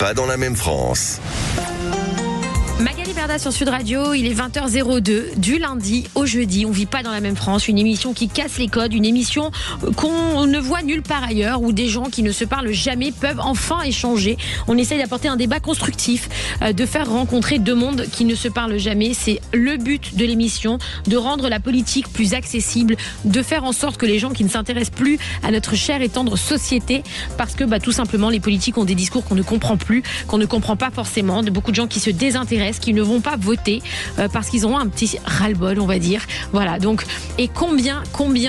pas dans la même France. Magali Berda sur Sud Radio, il est 20h02 du lundi au jeudi. On vit pas dans la même France, une émission qui casse les codes, une émission qu'on ne voit nulle part ailleurs, où des gens qui ne se parlent jamais peuvent enfin échanger. On essaye d'apporter un débat constructif, de faire rencontrer deux mondes qui ne se parlent jamais. C'est le but de l'émission, de rendre la politique plus accessible, de faire en sorte que les gens qui ne s'intéressent plus à notre chère et tendre société, parce que tout simplement les politiques ont des discours qu'on ne comprend plus, qu'on ne comprend pas forcément, de beaucoup de gens qui se désintéressent, qui ne vont pas voter parce qu'ils auront un petit ras-le-bol, on va dire. Voilà, donc, et combien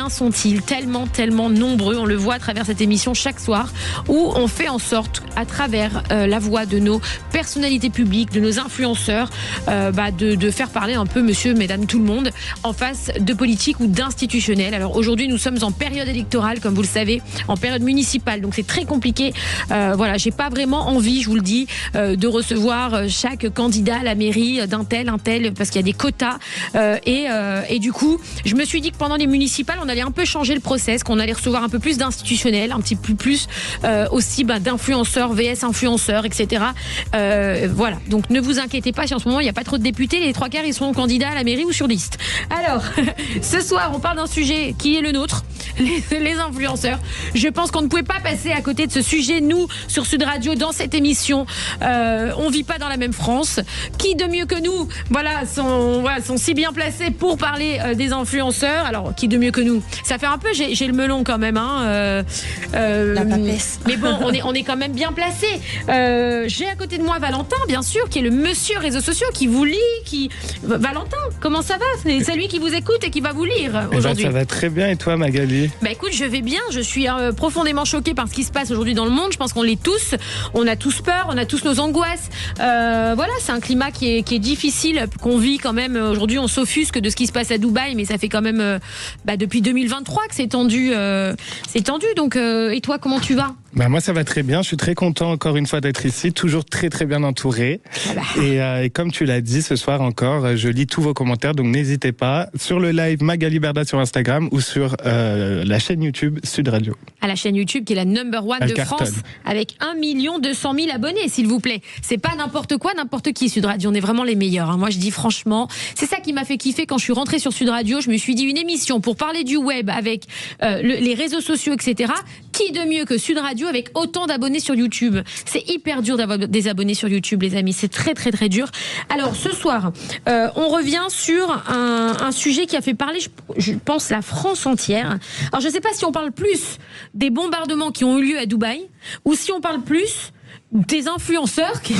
sont-ils tellement nombreux, on le voit à travers cette émission chaque soir, où on fait en sorte, à travers la voix de nos personnalités publiques, de nos influenceurs, de faire parler un peu monsieur, mesdames, tout le monde, en face de politique ou d'institutionnels. Alors aujourd'hui, nous sommes en période électorale, comme vous le savez, en période municipale, donc c'est très compliqué. Voilà, j'ai pas vraiment envie, je vous le dis, de recevoir chaque candidat à la mairie d'un tel, parce qu'il y a des quotas. Et du coup, je me suis dit que pendant les municipales, on allait un peu changer le process, qu'on allait recevoir un peu plus d'institutionnels, un petit peu plus aussi d'influenceurs, VS influenceurs, etc. Voilà, donc ne vous inquiétez pas si en ce moment il n'y a pas trop de députés, les trois quarts ils sont candidats à la mairie ou sur liste. Alors, ce soir, on parle d'un sujet qui est le nôtre, les influenceurs. Je pense qu'on ne pouvait pas passer à côté de ce sujet, nous, sur Sud Radio, dans cette émission. On vit pas dans la même France. Qui de mieux que nous, sont si bien placés pour parler des influenceurs. Alors, qui de mieux que nous? Ça fait un peu, j'ai le melon quand même, hein. La papesse. Mais bon, on est quand même bien placés. J'ai à côté de moi Valentin, bien sûr, qui est le monsieur réseaux sociaux, qui vous lit, Valentin, comment ça va? C'est lui qui vous écoute et qui va vous lire aujourd'hui. Ça va très bien, et toi, Magali? Écoute, je vais bien, je suis profondément choquée par ce qui se passe aujourd'hui dans le monde. Je pense qu'on l'est tous, on a tous peur, on a tous nos angoisses. Voilà, c'est un climat qui est difficile, qu'on vit quand même. Aujourd'hui, on s'offusque de ce qui se passe à Dubaï, mais ça fait quand même depuis 2023 que c'est tendu. Donc, et toi, comment tu vas? Moi, ça va très bien. Je suis très content encore une fois d'être ici, toujours très très bien entouré. Et comme tu l'as dit, ce soir encore, je lis tous vos commentaires, donc n'hésitez pas sur le live Magali Berda sur Instagram ou sur la chaîne YouTube Sud Radio. À la chaîne YouTube qui est la number one de France, avec 1 200 000 abonnés, s'il vous plaît. C'est pas n'importe quoi, n'importe qui, Sud Radio. On est vraiment les meilleurs, hein. Moi, je dis franchement, c'est ça qui m'a fait kiffer quand je suis rentrée sur Sud Radio. Je me suis dit, une émission pour parler du web avec les réseaux sociaux, etc. Qui de mieux que Sud Radio avec autant d'abonnés sur YouTube? C'est hyper dur d'avoir des abonnés sur YouTube, les amis. C'est très très très dur. Alors ce soir, on revient sur un sujet qui a fait parler, je pense, la France entière. Alors je ne sais pas si on parle plus des bombardements qui ont eu lieu à Dubaï ou si on parle plus des influenceurs qui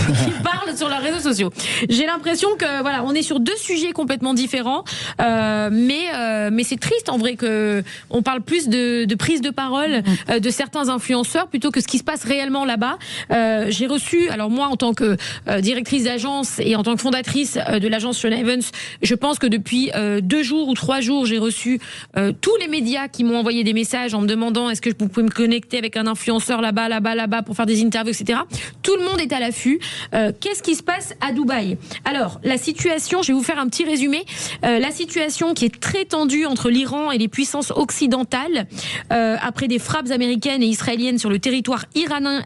parlent sur leurs réseaux sociaux. J'ai l'impression que voilà, on est sur deux sujets complètement différents, mais c'est triste en vrai que on parle plus de prise de parole de certains influenceurs plutôt que ce qui se passe réellement là-bas. J'ai reçu, alors moi en tant que directrice d'agence et en tant que fondatrice de l'agence Sean Evans, je pense que depuis 2 jours ou 3 jours, j'ai reçu tous les médias qui m'ont envoyé des messages en me demandant est-ce que vous pouvez me connecter avec un influenceur là-bas pour faire des interviews, etc. Tout le monde est à l'affût. Qu'est-ce qui se passe à Dubaï? Alors, la situation, je vais vous faire un petit résumé. La situation qui est très tendue entre l'Iran et les puissances occidentales après des frappes américaines et israéliennes sur le territoire iranien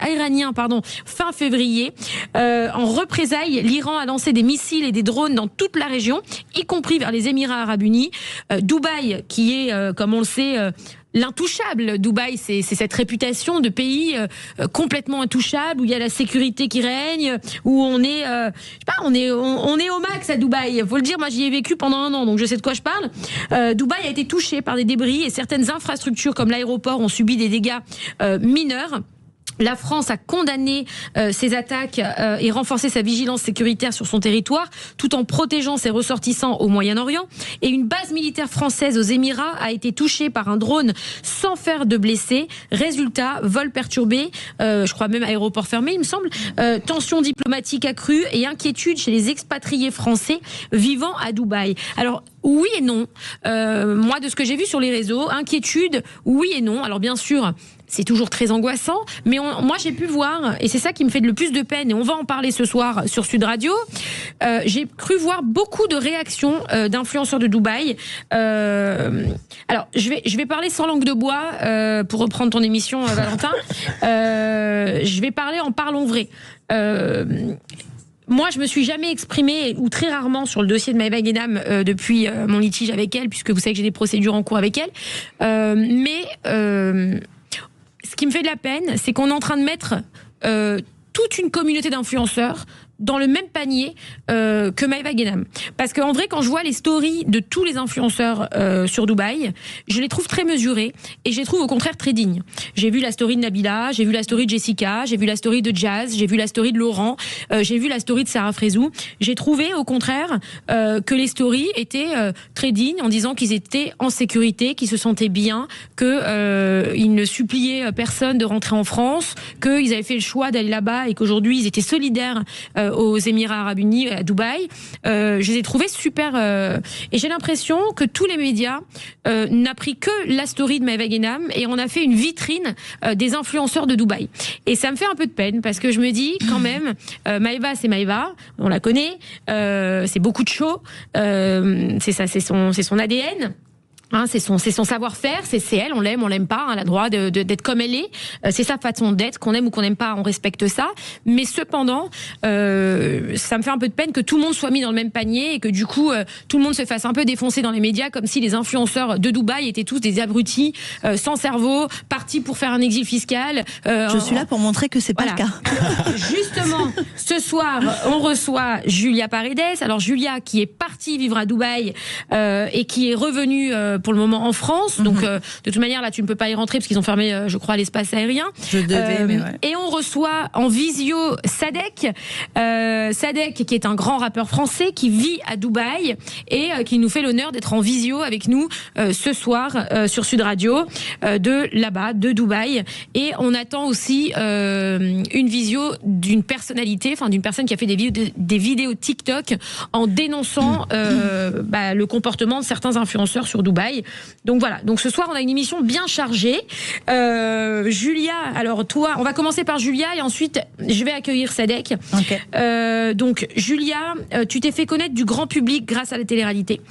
fin février. En représailles, l'Iran a lancé des missiles et des drones dans toute la région, y compris vers les Émirats arabes unis. Dubaï, qui est, comme on le sait, l'intouchable. Dubaï, c'est cette réputation de pays complètement intouchable, où il y a la sécurité qui règne, où on est, on est au max à Dubaï. Faut le dire, moi j'y ai vécu pendant 1 an, donc je sais de quoi je parle. Dubaï a été touché par des débris et certaines infrastructures comme l'aéroport ont subi des dégâts mineurs. La France a condamné ces attaques et renforcé sa vigilance sécuritaire sur son territoire, tout en protégeant ses ressortissants au Moyen-Orient. Et une base militaire française aux Émirats a été touchée par un drone sans faire de blessés. Résultat, vol perturbé, je crois même aéroport fermé, il me semble. Tensions diplomatiques accrues et inquiétude chez les expatriés français vivant à Dubaï. Alors, oui et non. Moi, de ce que j'ai vu sur les réseaux, inquiétude, oui et non. Alors bien sûr, c'est toujours très angoissant, mais moi j'ai pu voir, et c'est ça qui me fait le plus de peine, et on va en parler ce soir sur Sud Radio, j'ai cru voir beaucoup de réactions d'influenceurs de Dubaï. Alors je vais parler sans langue de bois, pour reprendre ton émission, Valentin. Je vais parler en parlons vrai. Moi, je me suis jamais exprimée, ou très rarement, sur le dossier de Maëva Guénam depuis mon litige avec elle, puisque vous savez que j'ai des procédures en cours avec elle. Ce qui me fait de la peine, c'est qu'on est en train de mettre toute une communauté d'influenceurs dans le même panier que Maëva Guénam. Parce qu'en vrai, quand je vois les stories de tous les influenceurs sur Dubaï, je les trouve très mesurés et je les trouve au contraire très dignes. J'ai vu la story de Nabila, j'ai vu la story de Jessica, j'ai vu la story de Jazz, j'ai vu la story de Laurent, j'ai vu la story de Sarah Frézou. J'ai trouvé au contraire que les stories étaient très dignes, en disant qu'ils étaient en sécurité, qu'ils se sentaient bien, qu'ils ne suppliaient personne de rentrer en France, qu'ils avaient fait le choix d'aller là-bas et qu'aujourd'hui ils étaient solidaires aux Émirats Arabes Unis, à Dubaï. Je les ai trouvés super. Et j'ai l'impression que tous les médias n'ont pris que la story de Maëva Guénam et on a fait une vitrine des influenceurs de Dubaï. Et ça me fait un peu de peine parce que je me dis quand même, Maëva, c'est Maëva, on la connaît, c'est beaucoup de show, c'est ça, c'est son ADN. Hein, c'est son savoir-faire, c'est elle, on l'aime pas, hein, elle a le droit d'être comme elle est, c'est sa façon d'être, qu'on aime ou qu'on n'aime pas, on respecte ça, mais cependant, ça me fait un peu de peine que tout le monde soit mis dans le même panier et que du coup, tout le monde se fasse un peu défoncer dans les médias comme si les influenceurs de Dubaï étaient tous des abrutis, sans cerveau, partis pour faire un exil fiscal. Je suis là pour montrer que c'est pas le cas. Justement, ce soir, on reçoit Julia Paredes. Alors Julia qui est partie vivre à Dubaï et qui est revenue pour le moment en France. Donc, de toute manière, là, tu ne peux pas y rentrer parce qu'ils ont fermé, je crois, l'espace aérien. Je devais, mais ouais. Et on reçoit en visio Sadek. Sadek, qui est un grand rappeur français qui vit à Dubaï et qui nous fait l'honneur d'être en visio avec nous ce soir sur Sud Radio, de là-bas, de Dubaï. Et on attend aussi une visio d'une personnalité, enfin d'une personne qui a fait des vidéos TikTok en dénonçant le comportement de certains influenceurs sur Dubaï. Donc voilà, donc ce soir on a une émission bien chargée. Julia, alors toi, on va commencer par Julia et ensuite je vais accueillir Sadek. Okay. Donc Julia, tu t'es fait connaître du grand public grâce à la télé-réalité,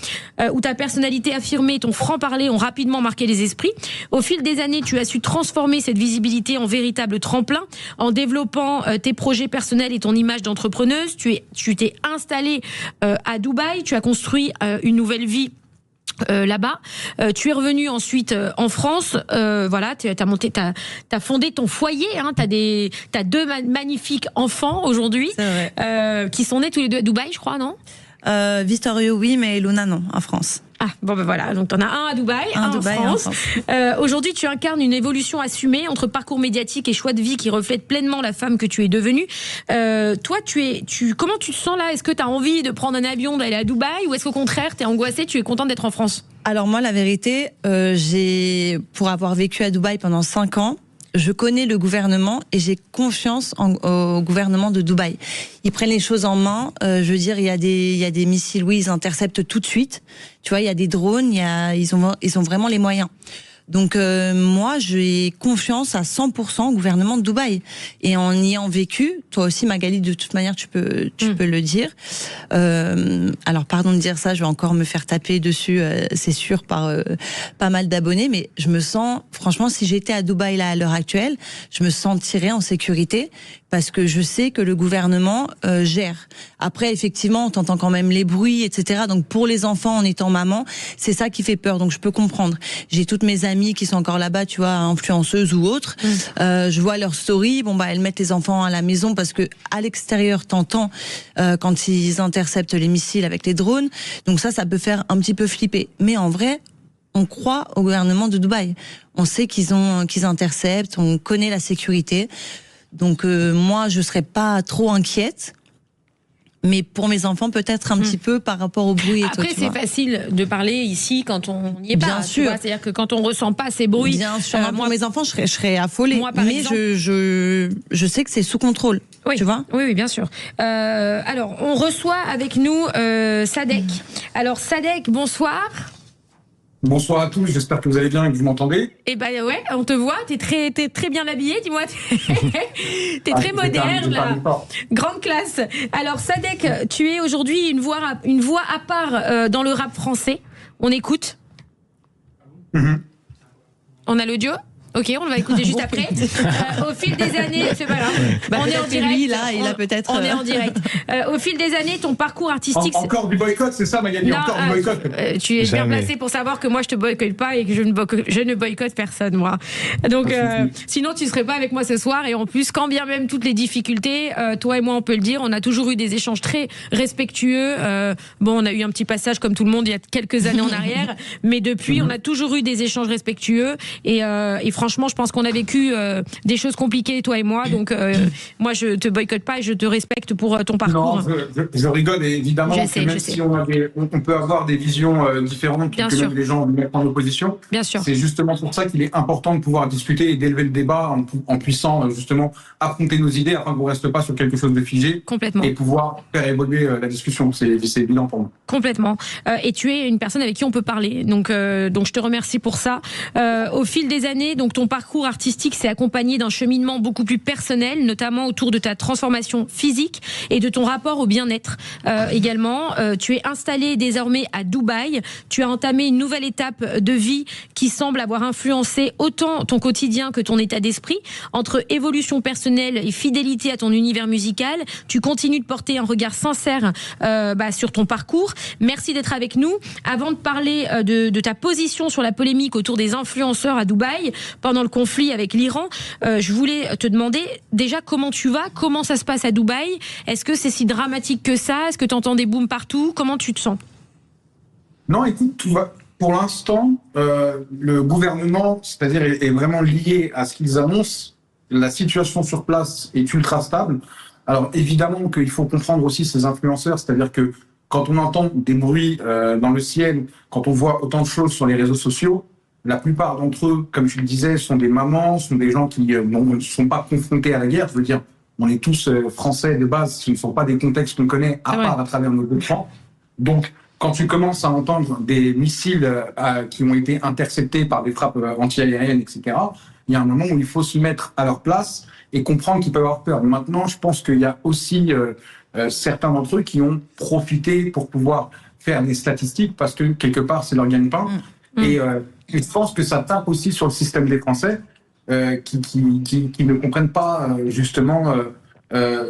où ta personnalité affirmée, ton franc-parler ont rapidement marqué les esprits. Au fil des années, tu as su transformer cette visibilité en véritable tremplin, en développant tes projets personnels et ton image d'entrepreneuse. Tu t'es installée à Dubaï, tu as construit une nouvelle vie là-bas. Tu es revenu ensuite en France. Voilà, t'as fondé ton foyer. Hein, t'as deux magnifiques enfants aujourd'hui qui sont nés tous les deux à Dubaï, je crois, non? Vittorio, oui, mais Luna, non, en France. Ah, bon ben voilà, donc t'en as un à Dubaï, un en France. Aujourd'hui, tu incarnes une évolution assumée entre parcours médiatique et choix de vie qui reflète pleinement la femme que tu es devenue. Toi, comment tu te sens là? Est-ce que tu as envie de prendre un avion, d'aller à Dubaï, ou est-ce qu'au contraire, tu es angoissée, tu es contente d'être en France? Alors moi, la vérité, pour avoir vécu à Dubaï pendant 5 ans, je connais le gouvernement et j'ai confiance au gouvernement de Dubaï. Ils prennent les choses en main. Je veux dire, il y a des missiles, oui, ils interceptent tout de suite. Tu vois, il y a des drones, ils ont vraiment les moyens. Donc moi, j'ai confiance à 100% au gouvernement de Dubaï. Et en y ayant vécu, toi aussi Magali, de toute manière, tu peux le dire. Alors pardon de dire ça, je vais encore me faire taper dessus, c'est sûr, par pas mal d'abonnés, mais je me sens, franchement, si j'étais à Dubaï là à l'heure actuelle, je me sentirais en sécurité parce que je sais que le gouvernement gère. Après, effectivement, on entend quand même les bruits, etc. Donc pour les enfants, en étant maman, c'est ça qui fait peur. Donc je peux comprendre. J'ai toutes mes amies qui sont encore là-bas, tu vois, influenceuses ou autres. Je vois leurs stories. Bon, elles mettent les enfants à la maison parce que à l'extérieur, t'entends quand ils interceptent les missiles avec les drones. Donc ça peut faire un petit peu flipper. Mais en vrai, on croit au gouvernement de Dubaï. On sait qu'ils interceptent, on connaît la sécurité. Donc moi, je serais pas trop inquiète. mais pour mes enfants, peut-être un petit peu par rapport au bruit. Après, c'est facile de parler ici quand on n'y est pas. Bien sûr. C'est-à-dire que quand on ressent pas ces bruits. Bien sûr. Pour mes enfants, je serais affolée. Moi, mais exemple, je sais que c'est sous contrôle. Oui, tu vois. Oui, bien sûr. Alors, on reçoit avec nous Sadek. Alors, Sadek, bonsoir. Bonsoir à tous, j'espère que vous allez bien et que vous m'entendez. Eh ben ouais, on te voit, t'es très bien habillé, dis-moi. T'es très moderne, là. Grande classe. Alors Sadek, tu es aujourd'hui une voix à part dans le rap français. On écoute. On a l'audio. Ok, on va écouter juste après. Au fil des années, c'est pas grave. On est en direct. Lui, là, il a peut-être. On est en direct. Au fil des années, ton parcours artistique. Encore du boycott, c'est ça, Magali? Encore du boycott. Tu es bien placé pour savoir que moi, je te boycotte pas et que je ne boycotte personne, moi. Donc, sinon, tu serais pas avec moi ce soir. Et en plus, quand bien même toutes les difficultés, toi et moi, on peut le dire, on a toujours eu des échanges très respectueux. Bon, on a eu un petit passage comme tout le monde il y a quelques années en arrière, mais depuis, on a toujours eu des échanges respectueux et franchement, je pense qu'on a vécu des choses compliquées, toi et moi. Donc, moi, je te boycotte pas et je te respecte pour ton parcours. Non, je rigole, évidemment. Même si on peut avoir des visions différentes, que même les gens nous mettent en opposition. Bien sûr. C'est justement pour ça qu'il est important de pouvoir discuter et d'élever le débat en puissant justement affronter nos idées afin qu'on ne reste pas sur quelque chose de figé. Complètement. Et pouvoir faire évoluer la discussion. C'est évident pour moi. Complètement. Et tu es une personne avec qui on peut parler. Donc je te remercie pour ça. Au fil des années, donc ton parcours artistique s'est accompagné d'un cheminement beaucoup plus personnel, notamment autour de ta transformation physique et de ton rapport au bien-être. Également, tu es installé désormais à Dubaï. Tu as entamé une nouvelle étape de vie qui semble avoir influencé autant ton quotidien que ton état d'esprit. Entre évolution personnelle et fidélité à ton univers musical, tu continues de porter un regard sincère sur ton parcours. Merci d'être avec nous. Avant de parler de ta position sur la polémique autour des influenceurs à Dubaï, pendant le conflit avec l'Iran, je voulais te demander déjà comment tu vas, comment ça se passe à Dubaï, est-ce que c'est si dramatique que ça, est-ce que tu entends des booms partout, comment tu te sens? Non, écoute, tout va. Pour l'instant, le gouvernement, c'est-à-dire est vraiment lié à ce qu'ils annoncent. La situation sur place est ultra stable. Alors évidemment qu'il faut comprendre aussi ces influenceurs, c'est-à-dire que quand on entend des bruits dans le ciel, quand on voit autant de choses sur les réseaux sociaux, la plupart d'entre eux, comme je le disais, sont des mamans, sont des gens qui ne sont pas confrontés à la guerre. Je veux dire, on est tous français de base, ce ne sont pas des contextes qu'on connaît à part à travers nos écrans. Donc, quand tu commences à entendre des missiles qui ont été interceptés par des frappes anti-aériennes, etc., il y a un moment où il faut se mettre à leur place et comprendre qu'ils peuvent avoir peur. Maintenant, je pense qu'il y a aussi certains d'entre eux qui ont profité pour pouvoir faire des statistiques parce que quelque part, c'est leur gagne-pain. Et je pense que ça tape aussi sur le système des Français qui ne comprennent pas justement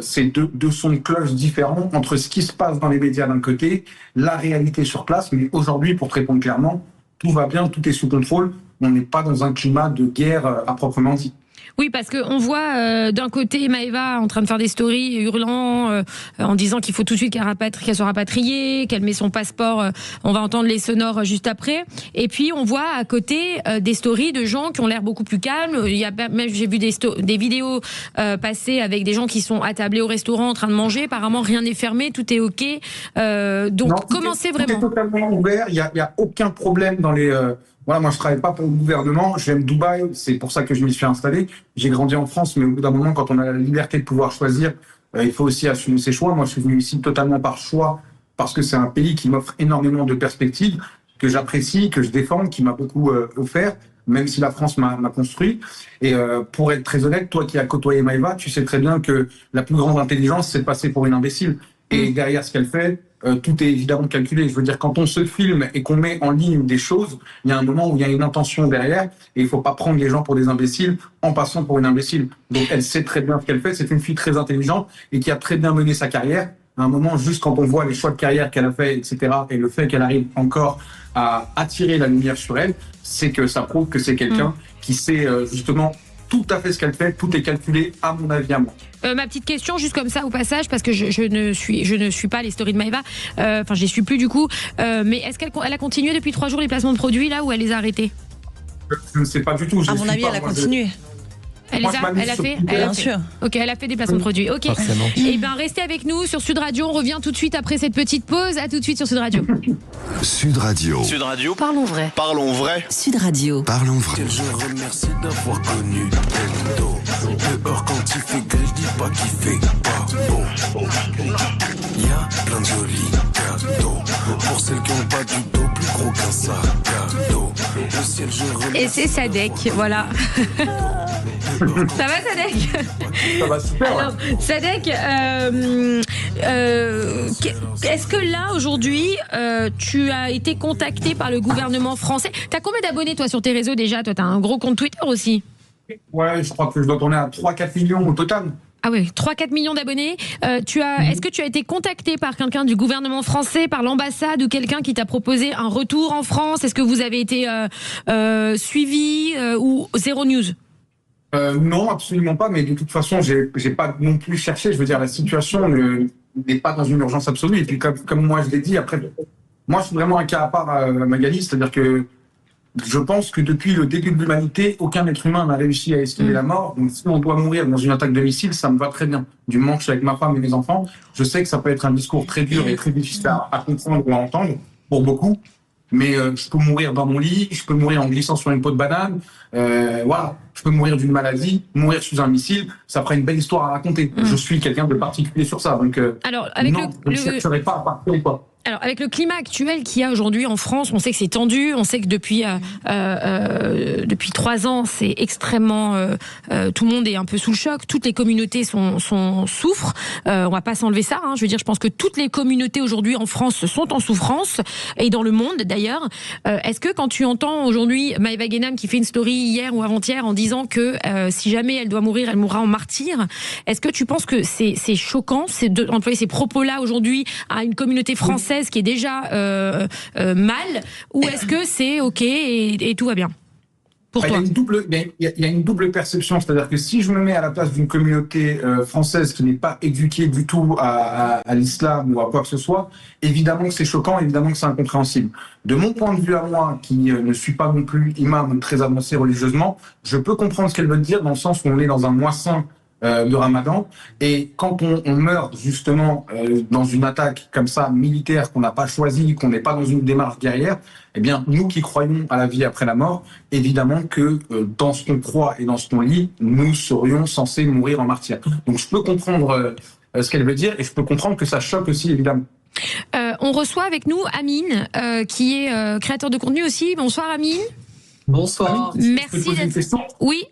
ces deux sons de cloche différents entre ce qui se passe dans les médias d'un côté, la réalité sur place. Mais aujourd'hui, pour te répondre clairement, tout va bien, tout est sous contrôle. On n'est pas dans un climat de guerre à proprement dit. Oui, parce qu'on voit d'un côté Maëva en train de faire des stories hurlant en disant qu'il faut tout de suite qu'elle soit rapatriée, qu'elle met son passeport. On va entendre les sonores juste après. Et puis on voit à côté des stories de gens qui ont l'air beaucoup plus calmes. Il y a même, j'ai vu des vidéos passer avec des gens qui sont attablés au restaurant en train de manger. Apparemment rien n'est fermé, tout est ok. Donc non, comment c'est vraiment? Tout est totalement ouvert. Il y a aucun problème dans les. Voilà, moi je travaille pas pour le gouvernement, j'aime Dubaï, c'est pour ça que je m'y suis installé. J'ai grandi en France, mais au bout d'un moment, quand on a la liberté de pouvoir choisir, il faut aussi assumer ses choix. Moi je suis venu ici totalement par choix, parce que c'est un pays qui m'offre énormément de perspectives, que j'apprécie, que je défends, qui m'a beaucoup offert, même si la France m'a construit. Et pour être très honnête, toi qui as côtoyé Maëva, tu sais très bien que la plus grande intelligence, c'est de passer pour une imbécile. Et derrière ce qu'elle fait, tout est évidemment calculé. Je veux dire, quand on se filme et qu'on met en ligne des choses, il y a un moment où il y a une intention derrière et il faut pas prendre les gens pour des imbéciles en passant pour une imbécile. Donc elle sait très bien ce qu'elle fait. C'est une fille très intelligente et qui a très bien mené sa carrière. À un moment, juste quand on voit les choix de carrière qu'elle a fait, etc., et le fait qu'elle arrive encore à attirer la lumière sur elle, c'est que ça prouve que c'est quelqu'un qui sait justement tout à fait ce qu'elle fait, tout est calculé à mon avis à moi. Ma petite question, juste comme ça au passage, parce que je ne suis pas les stories de Maëva, enfin je les suis plus du coup, mais est-ce qu'elle a continué depuis 3 jours les placements de produits là ou elle les a arrêtés? Je ne sais pas du tout. À mon avis, elle a continué. Elle a fait. Bien sûr. Ok, elle a fait des placements de produits. Ok. Et bien, restez avec nous sur Sud Radio. On revient tout de suite après cette petite pause. À tout de suite sur Sud Radio. Sud Radio. Sud Radio. Parlons vrai. Parlons vrai. Sud Radio. Parlons vrai. Je remercie d'avoir connu Pendo. Dehors quand il fait gris, je dis pas qu'il fait pas beau. Y'a plein de jolis cadeaux. Pour celles qui ont pas du dos, plus gros qu'un sac à dos. Le ciel, je remercie. Et c'est Sadek, voilà. Ça va, Sadek? Ça va super. Alors, Sadek, est-ce que là, aujourd'hui, tu as été contacté par le gouvernement français? T'as combien d'abonnés, toi, sur tes réseaux déjà? Toi, t'as un gros compte Twitter aussi? Ouais, je crois que je dois tourner à 3-4 millions au total. Ah oui, 3-4 millions d'abonnés. Est-ce que tu as été contacté par quelqu'un du gouvernement français, par l'ambassade ou quelqu'un qui t'a proposé un retour en France? Est-ce que vous avez été suivi ou zéro news? Non, absolument pas, mais de toute façon, j'ai pas non plus cherché. Je veux dire, la situation n'est pas dans une urgence absolue. Et puis, comme moi je l'ai dit, après, moi je suis vraiment un cas à part, Magali, c'est-à-dire que je pense que depuis le début de l'humanité, aucun être humain n'a réussi à esquiver la mort. Donc, si on doit mourir dans une attaque de missile, ça me va très bien. Du moment que je suis avec ma femme et mes enfants, je sais que ça peut être un discours très dur et très difficile à comprendre ou à entendre pour beaucoup. Mais je peux mourir dans mon lit, je peux mourir en glissant sur une peau de banane, voilà. Je peux mourir d'une maladie, mourir sous un missile, ça fera une belle histoire à raconter. Je suis quelqu'un de particulier sur ça, donc alors, avec non, je ne chercherai pas à partir ou pas. Alors, avec le climat actuel qu'il y a aujourd'hui en France, on sait que c'est tendu, on sait que depuis 3 ans, c'est extrêmement... tout le monde est un peu sous le choc, toutes les communautés souffrent. On va pas s'enlever ça, hein. Je veux dire, je pense que toutes les communautés aujourd'hui en France sont en souffrance, et dans le monde d'ailleurs. Est-ce que quand tu entends aujourd'hui Maëva Guénam qui fait une story hier ou avant-hier en disant que si jamais elle doit mourir, elle mourra en martyr, est-ce que tu penses que c'est choquant d'employer ces propos-là aujourd'hui à une communauté française qui est déjà mal, ou est-ce que c'est ok et tout va bien pour toi? Il y a une double perception, c'est-à-dire que si je me mets à la place d'une communauté française qui n'est pas éduquée du tout à l'islam ou à quoi que ce soit, évidemment que c'est choquant, évidemment que c'est incompréhensible. De mon point de vue à moi, qui ne suis pas non plus imam très avancé religieusement, je peux comprendre ce qu'elle veut dire dans le sens où on est dans un mois saint de Ramadan, et quand on meurt justement dans une attaque comme ça militaire qu'on n'a pas choisie, qu'on n'est pas dans une démarche guerrière, eh bien nous qui croyons à la vie après la mort, évidemment que dans ce qu'on croit et dans ce qu'on lit, nous serions censés mourir en martyrs. Donc je peux comprendre ce qu'elle veut dire, et je peux comprendre que ça choque aussi évidemment. On reçoit avec nous Amine, qui est créateur de contenu aussi. Bonsoir Amine. Bonsoir. Merci d'être... Oui.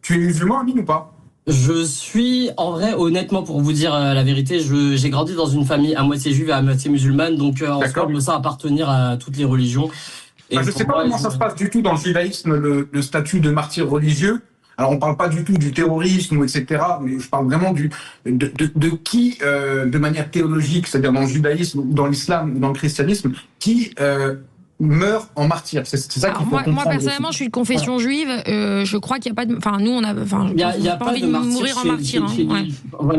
Tu es musulman, Amine, ou pas? Je suis, en vrai, honnêtement, pour vous dire la vérité, j'ai grandi dans une famille à moitié juive et à moitié musulmane, donc en soi, je me sens appartenir à toutes les religions. Et je ne sais pas comment ça se passe du tout dans le judaïsme, le statut de martyr religieux. Alors, on ne parle pas du tout du terrorisme, etc., mais je parle vraiment de qui, de manière théologique, c'est-à-dire dans le judaïsme, ou dans l'islam, ou dans le christianisme, qui meurt en martyr. C'est ça qu'il faut comprendre. Moi, personnellement, je suis de confession juive. Je crois qu'il n'y a pas de... Enfin, nous, on a... Enfin, il n'y a pas envie de mourir en martyr.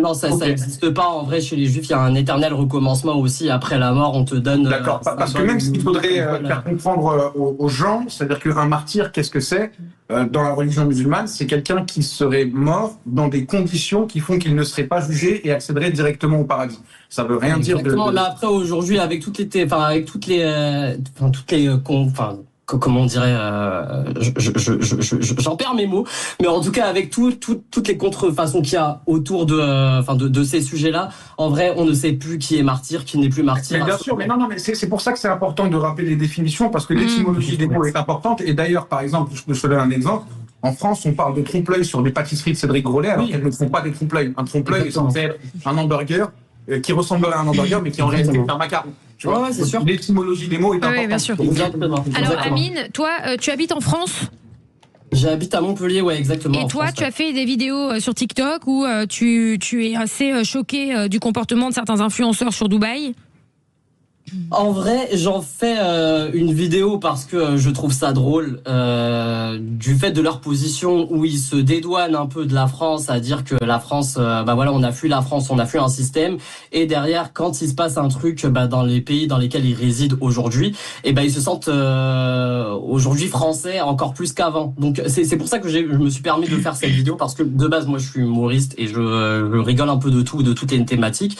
Non, ça n'existe pas. En vrai, chez les juifs, il y a un éternel recommencement aussi. Après la mort, on te donne... D'accord. Parce que même ce qu'il faudrait faire comprendre aux gens, c'est-à-dire qu'un martyr, qu'est-ce que c'est dans la religion musulmane? C'est quelqu'un qui serait mort dans des conditions qui font qu'il ne serait pas jugé et accéderait directement au paradis. Ça veut rien dire de... Mais après, aujourd'hui, avec comment on dirait, j'en perds mes mots, mais en tout cas avec toutes les contrefaçons qu'il y a autour de ces sujets-là, en vrai, on ne sait plus qui est martyr, qui n'est plus martyr. Mais bien sûr, mais mais c'est pour ça que c'est important de rappeler les définitions, parce que l'étymologie des mots est importante. Et d'ailleurs, par exemple, je te donne un exemple. En France, on parle de trompe-l'œil sur des pâtisseries de Cédric Grolet, alors qu'elles ne font pas des trompe-l'œil. Un trompe-l'œil est censé être un hamburger qui ressemblerait à un hamburger, mais qui en réalité est un macaron. Tu vois, c'est sûr. L'étymologie des mots est importante. Oui, bien sûr. Exactement. Alors, Amine, toi, tu habites en France? J'habite à Montpellier, ouais, exactement. Et toi, tu as fait des vidéos sur TikTok où tu es assez choqué du comportement de certains influenceurs sur Dubaï? En vrai, j'en fais une vidéo parce que je trouve ça drôle du fait de leur position où ils se dédouanent un peu de la France, à dire que la France, on a fui la France, on a fui un système, et derrière, quand il se passe un truc dans les pays dans lesquels ils résident aujourd'hui, ils se sentent aujourd'hui français encore plus qu'avant. Donc c'est pour ça que je me suis permis de faire cette vidéo, parce que de base, moi je suis humoriste et je rigole un peu de tout, de toutes les thématiques.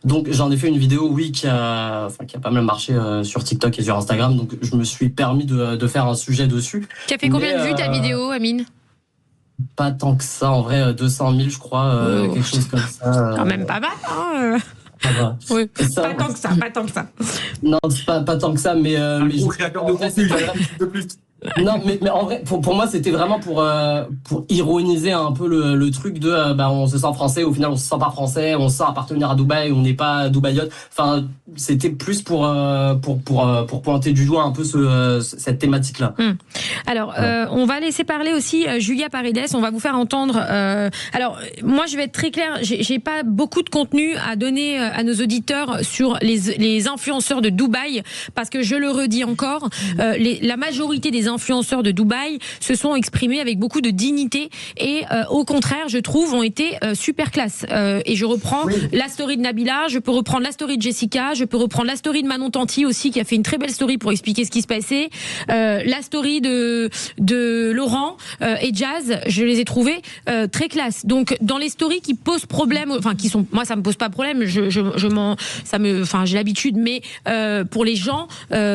Donc j'en ai fait une vidéo, qui a pas mal marché sur TikTok et sur Instagram. Donc je me suis permis de faire un sujet dessus. Tu as fait combien de vues ta vidéo, Amine? Pas tant que ça, en vrai, 200 000 je crois, quelque chose comme ça. Quand même pas mal, hein. Oui. Pas tant que ça. Non, c'est pas tant que ça, mais créateur de contenu, de plus. Non, mais en vrai, pour moi, c'était vraiment pour ironiser un peu le truc de on se sent français, au final on se sent pas français, on se sent appartenir à Dubaï, on n'est pas dubaïote. Enfin, c'était plus pour pointer du doigt un peu cette thématique-là. Alors, on va laisser parler aussi Julia Paredes. On va vous faire entendre. Alors, moi, je vais être très claire. J'ai pas beaucoup de contenu à donner à nos auditeurs sur les influenceurs de Dubaï, parce que je le redis encore, la majorité des influenceurs de Dubaï se sont exprimés avec beaucoup de dignité et au contraire, je trouve, ont été super classe. Et je reprends la story de Nabila, je peux reprendre la story de Jessica, je peux reprendre la story de Manon Tanti aussi, qui a fait une très belle story pour expliquer ce qui se passait, la story de Laurent et Jazz, je les ai trouvés très classe. Donc dans les stories qui posent problème, enfin qui sont, moi ça me pose pas problème, j'ai l'habitude, mais pour les gens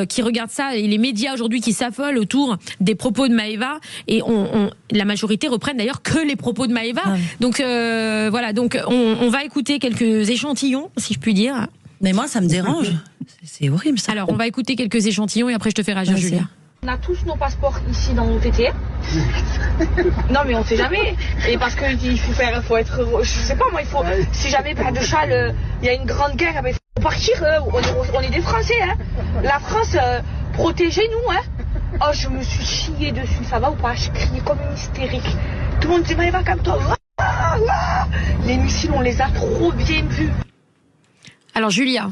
qui regardent ça et les médias aujourd'hui qui s'affolent autour des propos de Maëva, et la majorité reprennent d'ailleurs que les propos de Maëva. Donc voilà, donc on va écouter quelques échantillons, si je puis dire. Mais moi ça me dérange, c'est horrible ça. Alors on va écouter quelques échantillons et après je te fais réagir, Julia. On a tous nos passeports ici dans l'OTT. Non mais on sait jamais. Et parce que il faut être, je sais pas moi, il faut, si jamais Père de Châle, il y a une grande guerre, il faut partir. On est des Français, hein. La France, protégez-nous, hein. Oh, je me suis chiée dessus, ça va ou pas? Je criais comme une hystérique. Tout le monde dit Maëva, calme-toi. Les missiles, on les a trop bien vus. Alors Julia.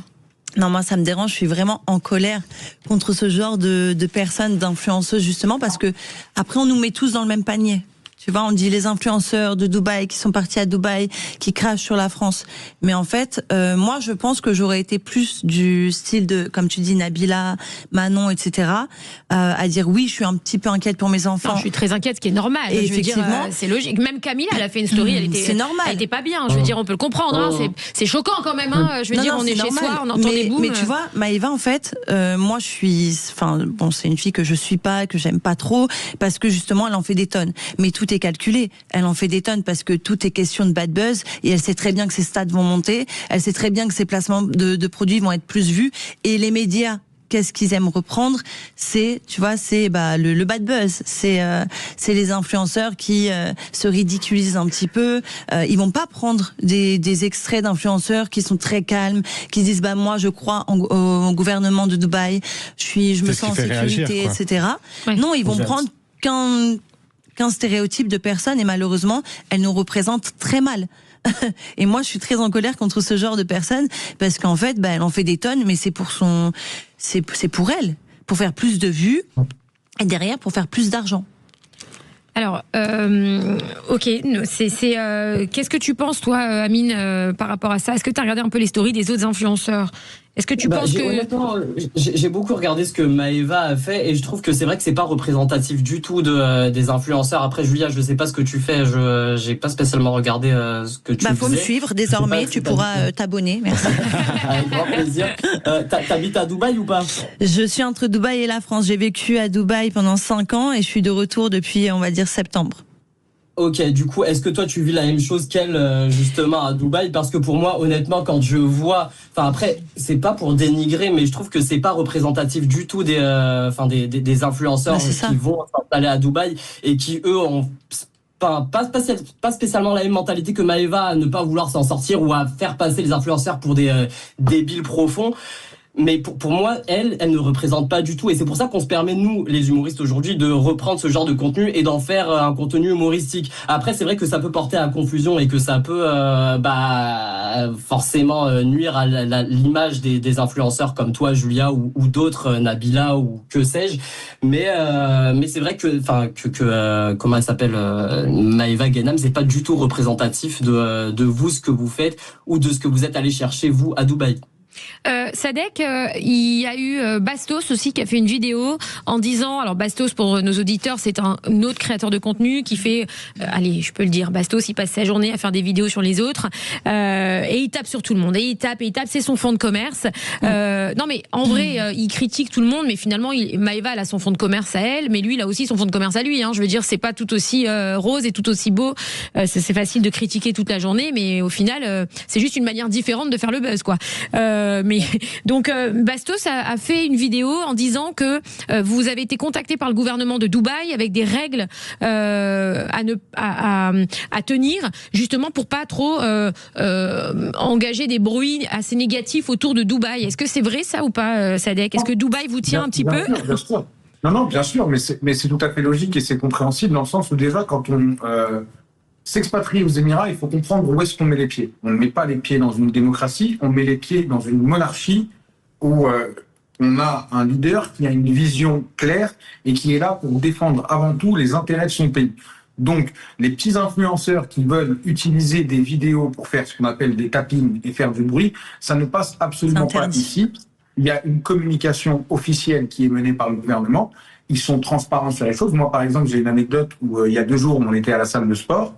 Non, moi ça me dérange, je suis vraiment en colère contre ce genre de personnes, d'influenceuses, justement, parce que après on nous met tous dans le même panier. Tu vois, on dit les influenceurs de Dubaï qui sont partis à Dubaï, qui crachent sur la France. Mais en fait, moi, je pense que j'aurais été plus du style de, comme tu dis, Nabila, Manon, etc., à dire oui, je suis un petit peu inquiète pour mes enfants. Non, je suis très inquiète, ce qui est normal. Et je veux dire, c'est logique. Même Camilla, elle a fait une story, c'est normal. Elle était pas bien. Je veux dire, on peut le comprendre. Hein, c'est choquant quand même. Hein, je veux dire, on est chez soi, on entend des booms. Mais tu vois, Maëva, en fait, moi, je suis, c'est une fille que je suis pas, que j'aime pas trop, parce que justement, elle en fait des tonnes. Mais tout est calculé. Elle en fait des tonnes parce que tout est question de bad buzz, et elle sait très bien que ses stats vont monter, elle sait très bien que ses placements de produits vont être plus vus, et les médias, qu'est-ce qu'ils aiment reprendre? C'est, tu vois, c'est le bad buzz. C'est les influenceurs qui se ridiculisent un petit peu. Ils vont pas prendre des extraits d'influenceurs qui sont très calmes, qui disent moi je crois au gouvernement de Dubaï, je me sens en sécurité, etc. Ouais. Non, ils vont prendre qu'un stéréotype de personne, et malheureusement, elles nous représentent très mal. Et moi, je suis très en colère contre ce genre de personnes, parce qu'en fait, elle en fait des tonnes, mais c'est pour elle, pour faire plus de vues, et derrière, pour faire plus d'argent. Alors, ok, qu'est-ce que tu penses, toi, Amine, par rapport à ça? Est-ce que tu as regardé un peu les stories des autres influenceurs? Est-ce que tu penses que... Honnêtement, j'ai beaucoup regardé ce que Maëva a fait, et je trouve que c'est vrai que c'est pas représentatif du tout des influenceurs. Après, Julia, je sais pas ce que tu fais, j'ai pas spécialement regardé ce que tu faisais. Faut me suivre désormais, tu pourras t'abonner, merci. Avec grand plaisir. T'habites à Dubaï ou pas? Je suis entre Dubaï et la France. J'ai vécu à Dubaï pendant 5 ans et je suis de retour depuis, on va dire, septembre. Ok, du coup, est-ce que toi tu vis la même chose qu'elle justement à Dubaï? Parce que pour moi, honnêtement, quand je vois, enfin après, c'est pas pour dénigrer, mais je trouve que c'est pas représentatif du tout des influenceurs qui vont s'installer à Dubaï et qui eux ont pas spécialement la même mentalité que Maëva, à ne pas vouloir s'en sortir ou à faire passer les influenceurs pour des débiles profonds. Mais pour moi, elle ne représente pas du tout. Et c'est pour ça qu'on se permet, nous, les humoristes aujourd'hui, de reprendre ce genre de contenu et d'en faire un contenu humoristique. Après, c'est vrai que ça peut porter à confusion et que ça peut forcément nuire à l'image des influenceurs comme toi, Julia, ou d'autres, Nabila, ou que sais-je. Mais c'est vrai que comment elle s'appelle, Maëva Guénam, c'est pas du tout représentatif de vous, ce que vous faites, ou de ce que vous êtes allé chercher, vous, à Dubaï. Sadek, il y a eu Bastos aussi qui a fait une vidéo en disant, alors Bastos pour nos auditeurs c'est un autre créateur de contenu qui fait, allez je peux le dire, Bastos il passe sa journée à faire des vidéos sur les autres et il tape sur tout le monde et il tape, c'est son fonds de commerce. Non mais en vrai il critique tout le monde mais finalement Maëva elle a son fonds de commerce à elle mais lui il a aussi son fonds de commerce à lui, hein. Je veux dire c'est pas tout aussi rose et tout aussi beau, c'est facile de critiquer toute la journée mais au final c'est juste une manière différente de faire le buzz quoi. Mais donc Bastos a fait une vidéo en disant que vous avez été contacté par le gouvernement de Dubaï avec des règles à tenir justement pour pas trop engager des bruits assez négatifs autour de Dubaï. Est-ce que c'est vrai ça ou pas, Sadek? Est-ce que Dubaï vous tient un petit peu? Bien sûr. Non, bien sûr, mais c'est tout à fait logique et c'est compréhensible dans le sens où déjà quand on s'expatrie aux Émirats, il faut comprendre où est-ce qu'on met les pieds. On ne met pas les pieds dans une démocratie, on met les pieds dans une monarchie où on a un leader qui a une vision claire et qui est là pour défendre avant tout les intérêts de son pays. Donc, les petits influenceurs qui veulent utiliser des vidéos pour faire ce qu'on appelle des tappings et faire du bruit, ça ne passe absolument pas ici. Il y a une communication officielle qui est menée par le gouvernement. Ils sont transparents sur les choses. Moi, par exemple, j'ai une anecdote où il y a 2 jours, on était à la salle de sport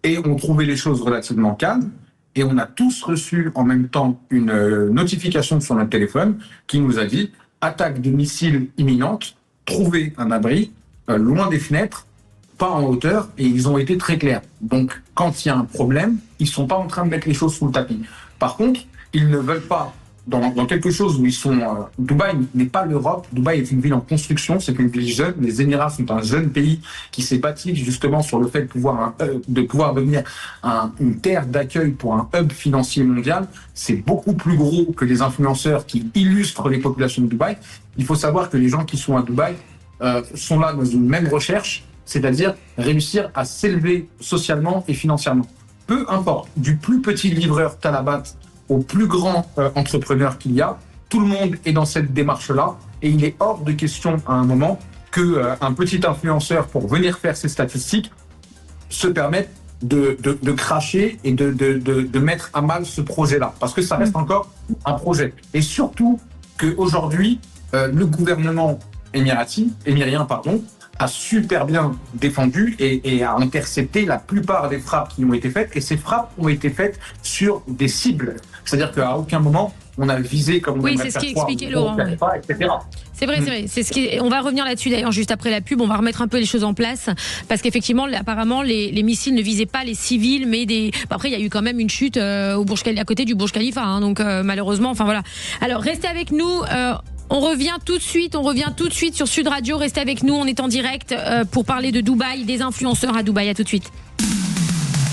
et on trouvait les choses relativement calmes. Et on a tous reçu en même temps une notification sur notre téléphone qui nous a dit « Attaque de missiles imminente, trouvez un abri, loin des fenêtres, pas en hauteur ». Et ils ont été très clairs. Donc, quand il y a un problème, ils ne sont pas en train de mettre les choses sous le tapis. Par contre, ils ne veulent pas, dans quelque chose où ils sont... Dubaï n'est pas l'Europe. Dubaï est une ville en construction, c'est une ville jeune. Les Émirats sont un jeune pays qui s'est bâti justement sur le fait de pouvoir devenir une terre d'accueil pour un hub financier mondial. C'est beaucoup plus gros que les influenceurs qui illustrent les populations de Dubaï. Il faut savoir que les gens qui sont à Dubaï sont là dans une même recherche, c'est-à-dire réussir à s'élever socialement et financièrement. Peu importe, du plus petit livreur Talabat au plus grand entrepreneur qu'il y a, tout le monde est dans cette démarche-là et il est hors de question à un moment qu'un petit influenceur, pour venir faire ses statistiques, se permette de cracher et de mettre à mal ce projet-là. Parce que ça reste encore un projet. Et surtout qu'aujourd'hui, le gouvernement émirien, a super bien défendu et a intercepté la plupart des frappes qui ont été faites. Et ces frappes ont été faites sur des cibles. C'est-à-dire qu'à aucun moment, on a visé comme on oui, c'est ce qui expliquait Laurent. Etc. C'est vrai. On va revenir là-dessus d'ailleurs juste après la pub. On va remettre un peu les choses en place parce qu'effectivement, apparemment, les missiles ne visaient pas les civils, mais des. Après, il y a eu quand même une chute à côté du Burj Khalifa. Hein, donc malheureusement, enfin voilà. Alors restez avec nous. On revient tout de suite sur Sud Radio. Restez avec nous, on est en direct pour parler de Dubaï, des influenceurs à Dubaï. À tout de suite.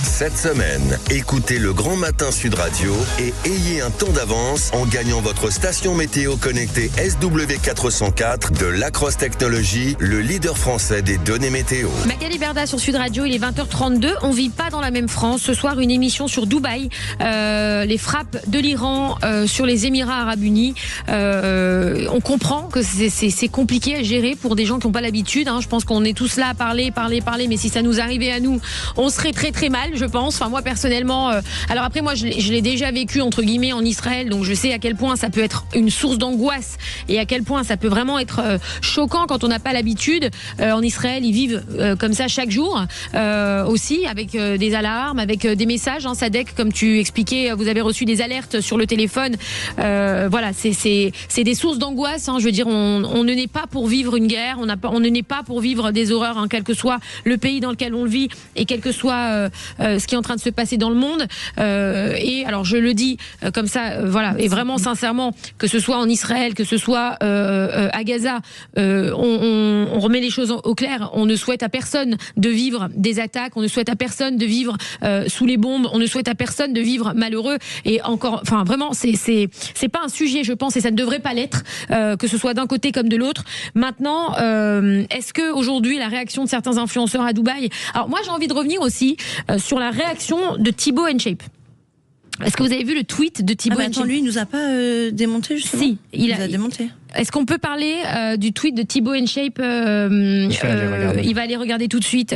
Cette semaine, écoutez le Grand Matin Sud Radio et ayez un temps d'avance en gagnant votre station météo connectée SW404 de Lacrosse Technologies, le leader français des données météo. Magali Berda sur Sud Radio, il est 20h32. On vit pas dans la même France. Ce soir, une émission sur Dubaï, les frappes de l'Iran sur les Émirats Arabes Unis. On comprend que c'est compliqué à gérer pour des gens qui n'ont pas l'habitude. Hein. Je pense qu'on est tous là à parler, mais si ça nous arrivait à nous, on serait très très mal, je pense. Enfin, moi personnellement, alors après moi je l'ai déjà vécu entre guillemets en Israël, donc je sais à quel point ça peut être une source d'angoisse et à quel point ça peut vraiment être choquant quand on n'a pas l'habitude. En Israël, ils vivent comme ça chaque jour, aussi avec des alarmes, avec des messages. Hein, Sadek, comme tu expliquais, vous avez reçu des alertes sur le téléphone. Voilà, c'est des sources d'angoisse. Hein, je veux dire, on ne naît pas pour vivre une guerre, on ne naît pas pour vivre des horreurs, hein, quel que soit le pays dans lequel on le vit et quelle que soit ce qui est en train de se passer dans le monde. Et alors je le dis comme ça, voilà, et vraiment sincèrement, que ce soit en Israël, que ce soit à Gaza, on remet les choses au clair. On ne souhaite à personne de vivre des attaques, on ne souhaite à personne de vivre sous les bombes, on ne souhaite à personne de vivre malheureux. Et encore, enfin vraiment, c'est pas un sujet, je pense, et ça ne devrait pas l'être, que ce soit d'un côté comme de l'autre. Maintenant, est-ce que aujourd'hui la réaction de certains influenceurs à Dubaï. Alors moi j'ai envie de revenir aussi sur la réaction de Thibaut InShape. Est-ce que vous avez vu le tweet de Thibaut InShape ? Lui, il nous a pas démonté justement. Si, il a démonté. Est-ce qu'on peut parler du tweet de Thibaut InShape il va aller regarder tout de suite.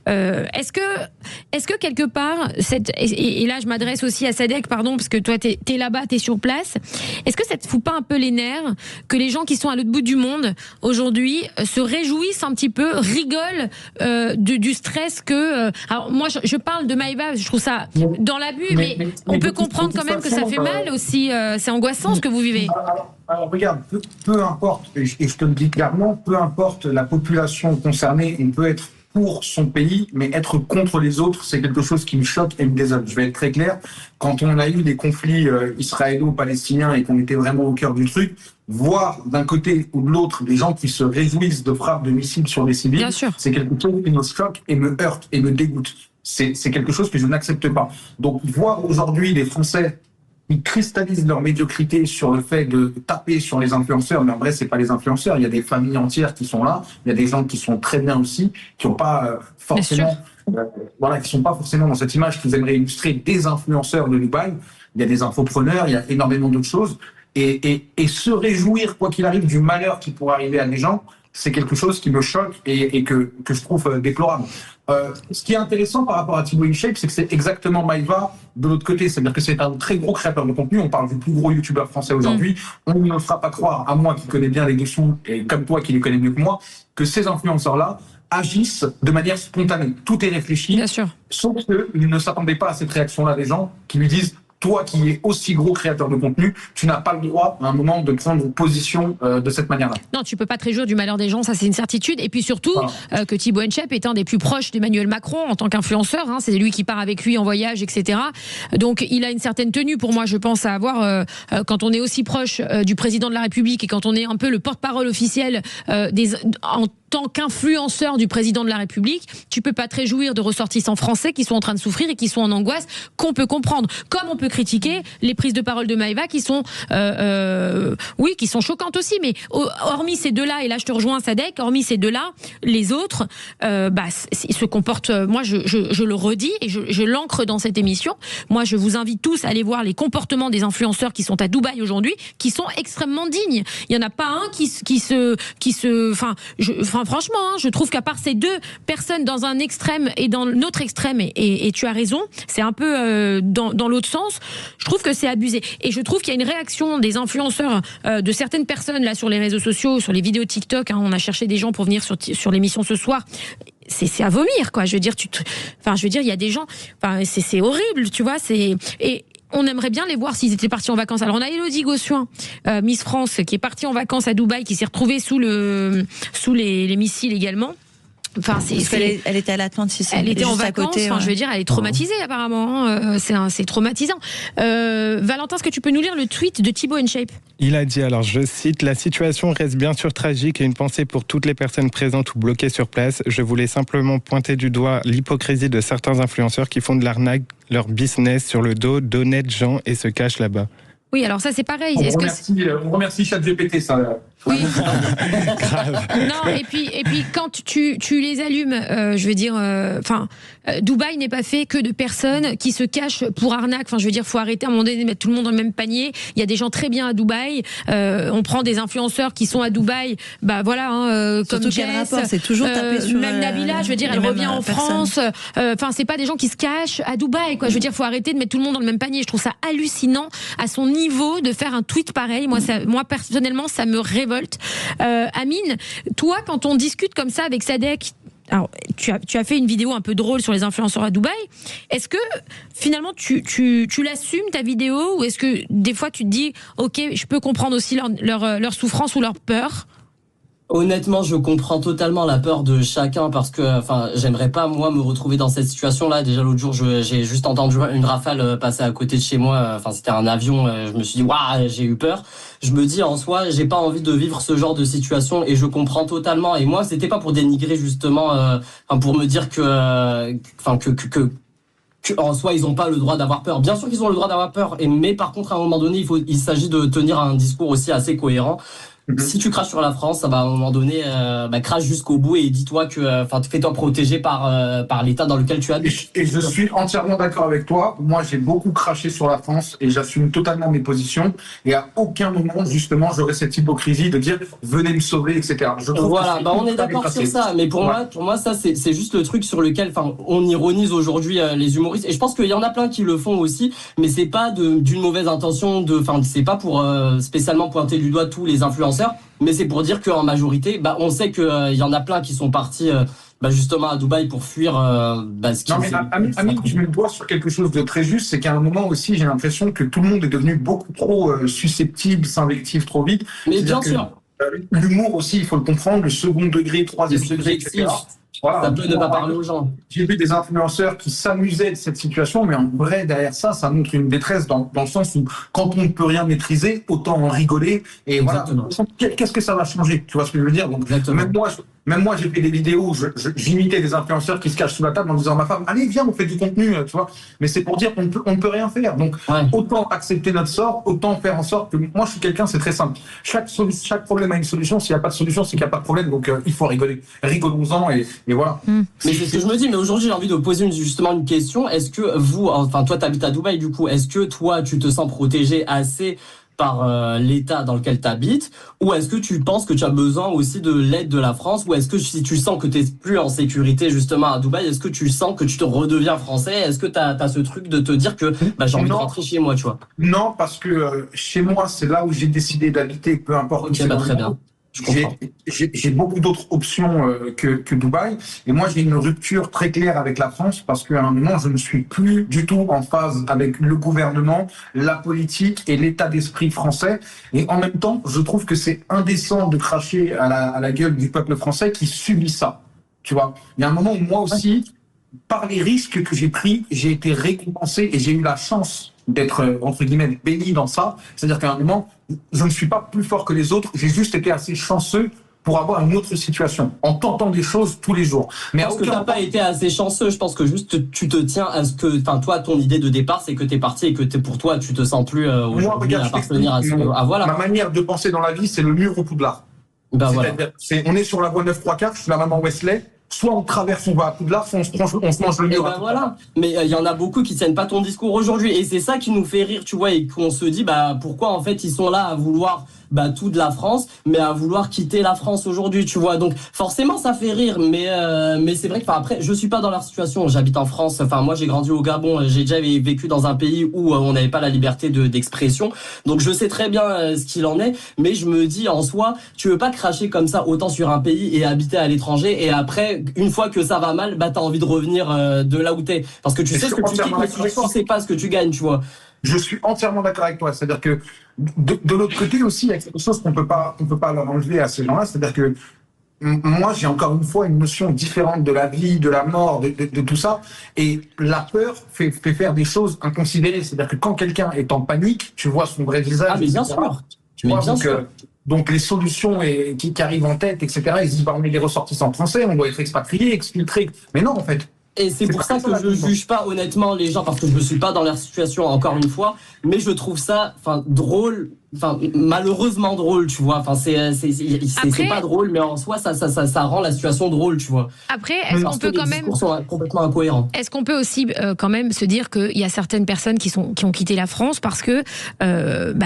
Est-ce que quelque part, et là je m'adresse aussi à Sadek, pardon, parce que toi t'es là-bas, t'es sur place. Est-ce que ça te fout pas un peu les nerfs que les gens qui sont à l'autre bout du monde aujourd'hui se réjouissent un petit peu, rigolent du stress que. Alors moi je parle de Maïva, je trouve ça dans l'abus, mais on peut comprendre quand même que ça fait mal aussi. C'est angoissant ce que vous vivez. Alors regarde, peu importe, et je te le dis clairement, peu importe la population concernée, on peut être pour son pays, mais être contre les autres, c'est quelque chose qui me choque et me désole. Je vais être très clair, quand on a eu des conflits israélo-palestiniens et qu'on était vraiment au cœur du truc, voir d'un côté ou de l'autre des gens qui se réjouissent de frappes de missiles sur les civils, c'est quelque chose qui me choque et me heurte et me dégoûte. C'est quelque chose que je n'accepte pas. Donc voir aujourd'hui les Français ils cristallisent leur médiocrité sur le fait de taper sur les influenceurs, mais en vrai, c'est pas les influenceurs. Il y a des familles entières qui sont là. Il y a des gens qui sont très bien aussi, qui n'ont pas forcément, qui sont pas forcément dans cette image qu'ils aimeraient illustrer des influenceurs de Dubaï. Il y a des infopreneurs, il y a énormément d'autres choses. Et se réjouir, quoi qu'il arrive, du malheur qui pourrait arriver à des gens, c'est quelque chose qui me choque et que je trouve déplorable. Ce qui est intéressant par rapport à Thibaut InShape, c'est que c'est exactement Maïva de l'autre côté. C'est-à-dire que c'est un très gros créateur de contenu. On parle du plus gros youtubeur français aujourd'hui. On ne me fera pas croire, à moi qui connais bien les notions, et comme toi qui les connais mieux que moi, que ces influenceurs-là agissent de manière spontanée. Tout est réfléchi. Bien sûr. Sauf qu'ils ne s'attendaient pas à cette réaction-là des gens qui lui disent toi qui es aussi gros créateur de contenu, tu n'as pas le droit à un moment de prendre position de cette manière-là. Non, tu peux pas te réjouir du malheur des gens, ça c'est une certitude. Et puis surtout, que Thibaut InShape est un des plus proches d'Emmanuel Macron en tant qu'influenceur. Hein, c'est lui qui part avec lui en voyage, etc. Donc il a une certaine tenue pour moi, je pense, à avoir quand on est aussi proche du président de la République et quand on est un peu le porte-parole officiel en tant qu'influenceur du président de la République, tu peux pas te réjouir de ressortissants français qui sont en train de souffrir et qui sont en angoisse, qu'on peut comprendre. Comme on peut critiquer les prises de parole de Maïva qui sont, qui sont choquantes aussi. Mais hormis ces deux-là, et là je te rejoins Sadek, hormis ces deux-là, les autres, ils se comportent. Moi, je le redis et je l'ancre dans cette émission. Moi, je vous invite tous à aller voir les comportements des influenceurs qui sont à Dubaï aujourd'hui, qui sont extrêmement dignes. Il y en a pas un franchement, je trouve qu'à part ces deux personnes dans un extrême et dans l'autre extrême, et tu as raison, c'est un peu dans l'autre sens, je trouve que c'est abusé. Et je trouve qu'il y a une réaction des influenceurs, de certaines personnes là sur les réseaux sociaux, sur les vidéos TikTok, hein, on a cherché des gens pour venir sur l'émission ce soir. C'est à vomir, quoi. Je veux dire, il y a des gens, c'est horrible, tu vois, et on aimerait bien les voir s'ils étaient partis en vacances. Alors on a Élodie Gossuin, Miss France, qui est partie en vacances à Dubaï, qui s'est retrouvée sous les missiles également. Parce qu'elle était à l'Atlantis. Elle était en vacances. À côté, je veux dire, elle est traumatisée apparemment. C'est traumatisant. Valentin, est-ce que tu peux nous lire le tweet de Thibaut InShape ? Il a dit, alors je cite, « La situation reste bien sûr tragique et une pensée pour toutes les personnes présentes ou bloquées sur place. Je voulais simplement pointer du doigt l'hypocrisie de certains influenceurs qui font de l'arnaque leur business sur le dos d'honnêtes gens et se cachent là-bas. » Oui, alors ça c'est pareil. On remercie ChatGPT, ça. Oui. Non, et puis quand tu les allumes, je veux dire, Dubaï n'est pas fait que de personnes qui se cachent pour arnaque. Enfin, je veux dire, faut arrêter à un moment donné de mettre tout le monde dans le même panier. Il y a des gens très bien à Dubaï. On prend des influenceurs qui sont à Dubaï, comme Jess. C'est toujours tapé sur même Nabila, je veux dire, elle revient en France. C'est pas des gens qui se cachent à Dubaï, quoi. Je veux dire, faut arrêter de mettre tout le monde dans le même panier. Je trouve ça hallucinant à son niveau de faire un tweet pareil. Moi personnellement, ça me révolte. Amine, toi, quand on discute comme ça avec Sadek, alors, tu as fait une vidéo un peu drôle sur les influenceurs à Dubaï. Est-ce que finalement tu l'assumes ta vidéo, ou est-ce que des fois tu te dis ok, je peux comprendre aussi leur souffrance ou leur peur? Honnêtement, je comprends totalement la peur de chacun parce que, enfin, j'aimerais pas moi me retrouver dans cette situation-là. Déjà l'autre jour, j'ai juste entendu une rafale passer à côté de chez moi. Enfin, c'était un avion. Je me suis dit, waouh, j'ai eu peur. Je me dis en soi, j'ai pas envie de vivre ce genre de situation et je comprends totalement. Et moi, c'était pas pour dénigrer justement, pour me dire que, en soi, ils ont pas le droit d'avoir peur. Bien sûr qu'ils ont le droit d'avoir peur. Mais par contre, à un moment donné, il s'agit de tenir un discours aussi assez cohérent. Si tu craches sur la France, ça va à un moment donné, crache jusqu'au bout et dis-toi que, fais-toi protéger par l'État dans lequel tu habites. Et je suis entièrement d'accord avec toi. Moi, j'ai beaucoup craché sur la France et j'assume totalement mes positions. Et à aucun moment, justement, j'aurais cette hypocrisie de dire venez me sauver, etc. Voilà, on est d'accord sur ça. Mais pour moi, ça, c'est juste le truc sur lequel, on ironise aujourd'hui les humoristes. Et je pense qu'il y en a plein qui le font aussi, mais c'est pas d'une mauvaise intention. C'est pas pour spécialement pointer du doigt tous les influenceurs. Mais c'est pour dire qu'en majorité, on sait qu'il y en a plein qui sont partis justement à Dubaï pour fuir ce qui... Non mais Amine, tu mets le doigt sur quelque chose de très juste, c'est qu'à un moment aussi, j'ai l'impression que tout le monde est devenu beaucoup trop susceptible, s'invective trop vite. Mais bien sûr. L'humour aussi, il faut le comprendre, le second degré, troisième degré, etc. Voilà, ça peut ne pas parler aux gens. J'ai vu des influenceurs qui s'amusaient de cette situation, mais en vrai, derrière ça montre une détresse dans le sens où quand on ne peut rien maîtriser, autant en rigoler. Et exactement. Voilà, qu'est-ce que ça va changer? Tu vois ce que je veux dire? Donc, même moi, j'ai fait des vidéos où j'imitais des influenceurs qui se cachent sous la table en disant à ma femme, allez, viens, on fait du contenu, tu vois. Mais c'est pour dire qu'on ne peut rien faire. Donc, autant accepter notre sort, autant faire en sorte que moi, je suis quelqu'un, c'est très simple. Chaque problème a une solution. S'il n'y a pas de solution, c'est qu'il n'y a pas de problème. Donc, il faut rigoler. Rigolons-en et voilà. Mais c'est ce que je me dis. Mais aujourd'hui, j'ai envie de poser justement une question. Est-ce que vous, toi, t'habites à Dubaï, du coup, est-ce que toi, tu te sens protégé assez par l'État dans lequel tu habites, ou est-ce que tu penses que tu as besoin aussi de l'aide de la France, ou est-ce que si tu sens que tu n'es plus en sécurité justement à Dubaï, est-ce que tu sens que tu te redeviens français? Est-ce que tu as ce truc de te dire que j'ai envie de rentrer chez moi, tu vois? Non, parce que chez moi, c'est là où j'ai décidé d'habiter, peu importe. Ok, très bien. J'ai beaucoup d'autres options que Dubaï. Et moi, j'ai une rupture très claire avec la France parce qu'à un moment, je ne suis plus du tout en phase avec le gouvernement, la politique et l'état d'esprit français. Et en même temps, je trouve que c'est indécent de cracher à la gueule du peuple français qui subit ça. Tu vois, il y a un moment où moi aussi, par les risques que j'ai pris, j'ai été récompensé et j'ai eu la chance d'être, entre guillemets, béni dans ça. C'est-à-dire qu'à un moment, je ne suis pas plus fort que les autres, j'ai juste été assez chanceux pour avoir une autre situation, en tentant des choses tous les jours. Mais parce que tu n'as pas été assez chanceux, je pense que juste tu te tiens à ce que, toi, ton idée de départ, c'est que tu es parti et que pour toi, tu te sens plus aujourd'hui appartenir à ce que... voilà. Ma manière de penser dans la vie, c'est le mur au Poudlard. Voilà. On est sur la voie 9-3-4, je suis la maman Wesley. Soit on traverse, on va à Poudlard, soit on se mange le mur. Voilà. Mais il y en a beaucoup qui tiennent pas ton discours aujourd'hui. Et c'est ça qui nous fait rire, tu vois, et qu'on se dit, pourquoi en fait ils sont là à vouloir tout de la France, mais à vouloir quitter la France aujourd'hui, tu vois. Donc forcément ça fait rire, mais c'est vrai que après je suis pas dans leur situation. J'habite en France. Moi j'ai grandi au Gabon. J'ai déjà vécu dans un pays où on n'avait pas la liberté d'expression. Donc je sais très bien ce qu'il en est. Mais je me dis en soi, tu veux pas cracher comme ça autant sur un pays et habiter à l'étranger. Et après, une fois que ça va mal, t'as envie de revenir de là où t'es. Parce que tu sais ce que tu quittes, mais tu sais pas ce que tu gagnes, tu vois. Je suis entièrement d'accord avec toi. C'est-à-dire que de l'autre côté aussi, il y a quelque chose qu'on peut pas leur enlever à ces gens-là. C'est-à-dire que moi, j'ai encore une fois une notion différente de la vie, de la mort, de tout ça. Et la peur fait faire des choses inconsidérées. C'est-à-dire que quand quelqu'un est en panique, tu vois son vrai visage. Ah, mais bien sûr. Tu vois, donc les solutions qui arrivent en tête, etc., ils se disent, on est les ressortissants français, on doit être expatriés, exfiltrés. Mais non, en fait. Et c'est pour ça que je juge pas honnêtement les gens, parce que je me suis pas dans leur situation encore une fois, mais je trouve ça drôle, malheureusement drôle, tu vois. C'est pas drôle, mais en soi ça rend la situation drôle, tu vois. Après, est-ce qu'on peut quand même... Les discours sont complètement incohérents. Est-ce qu'on peut aussi quand même se dire qu'il y a certaines personnes qui ont quitté la France parce que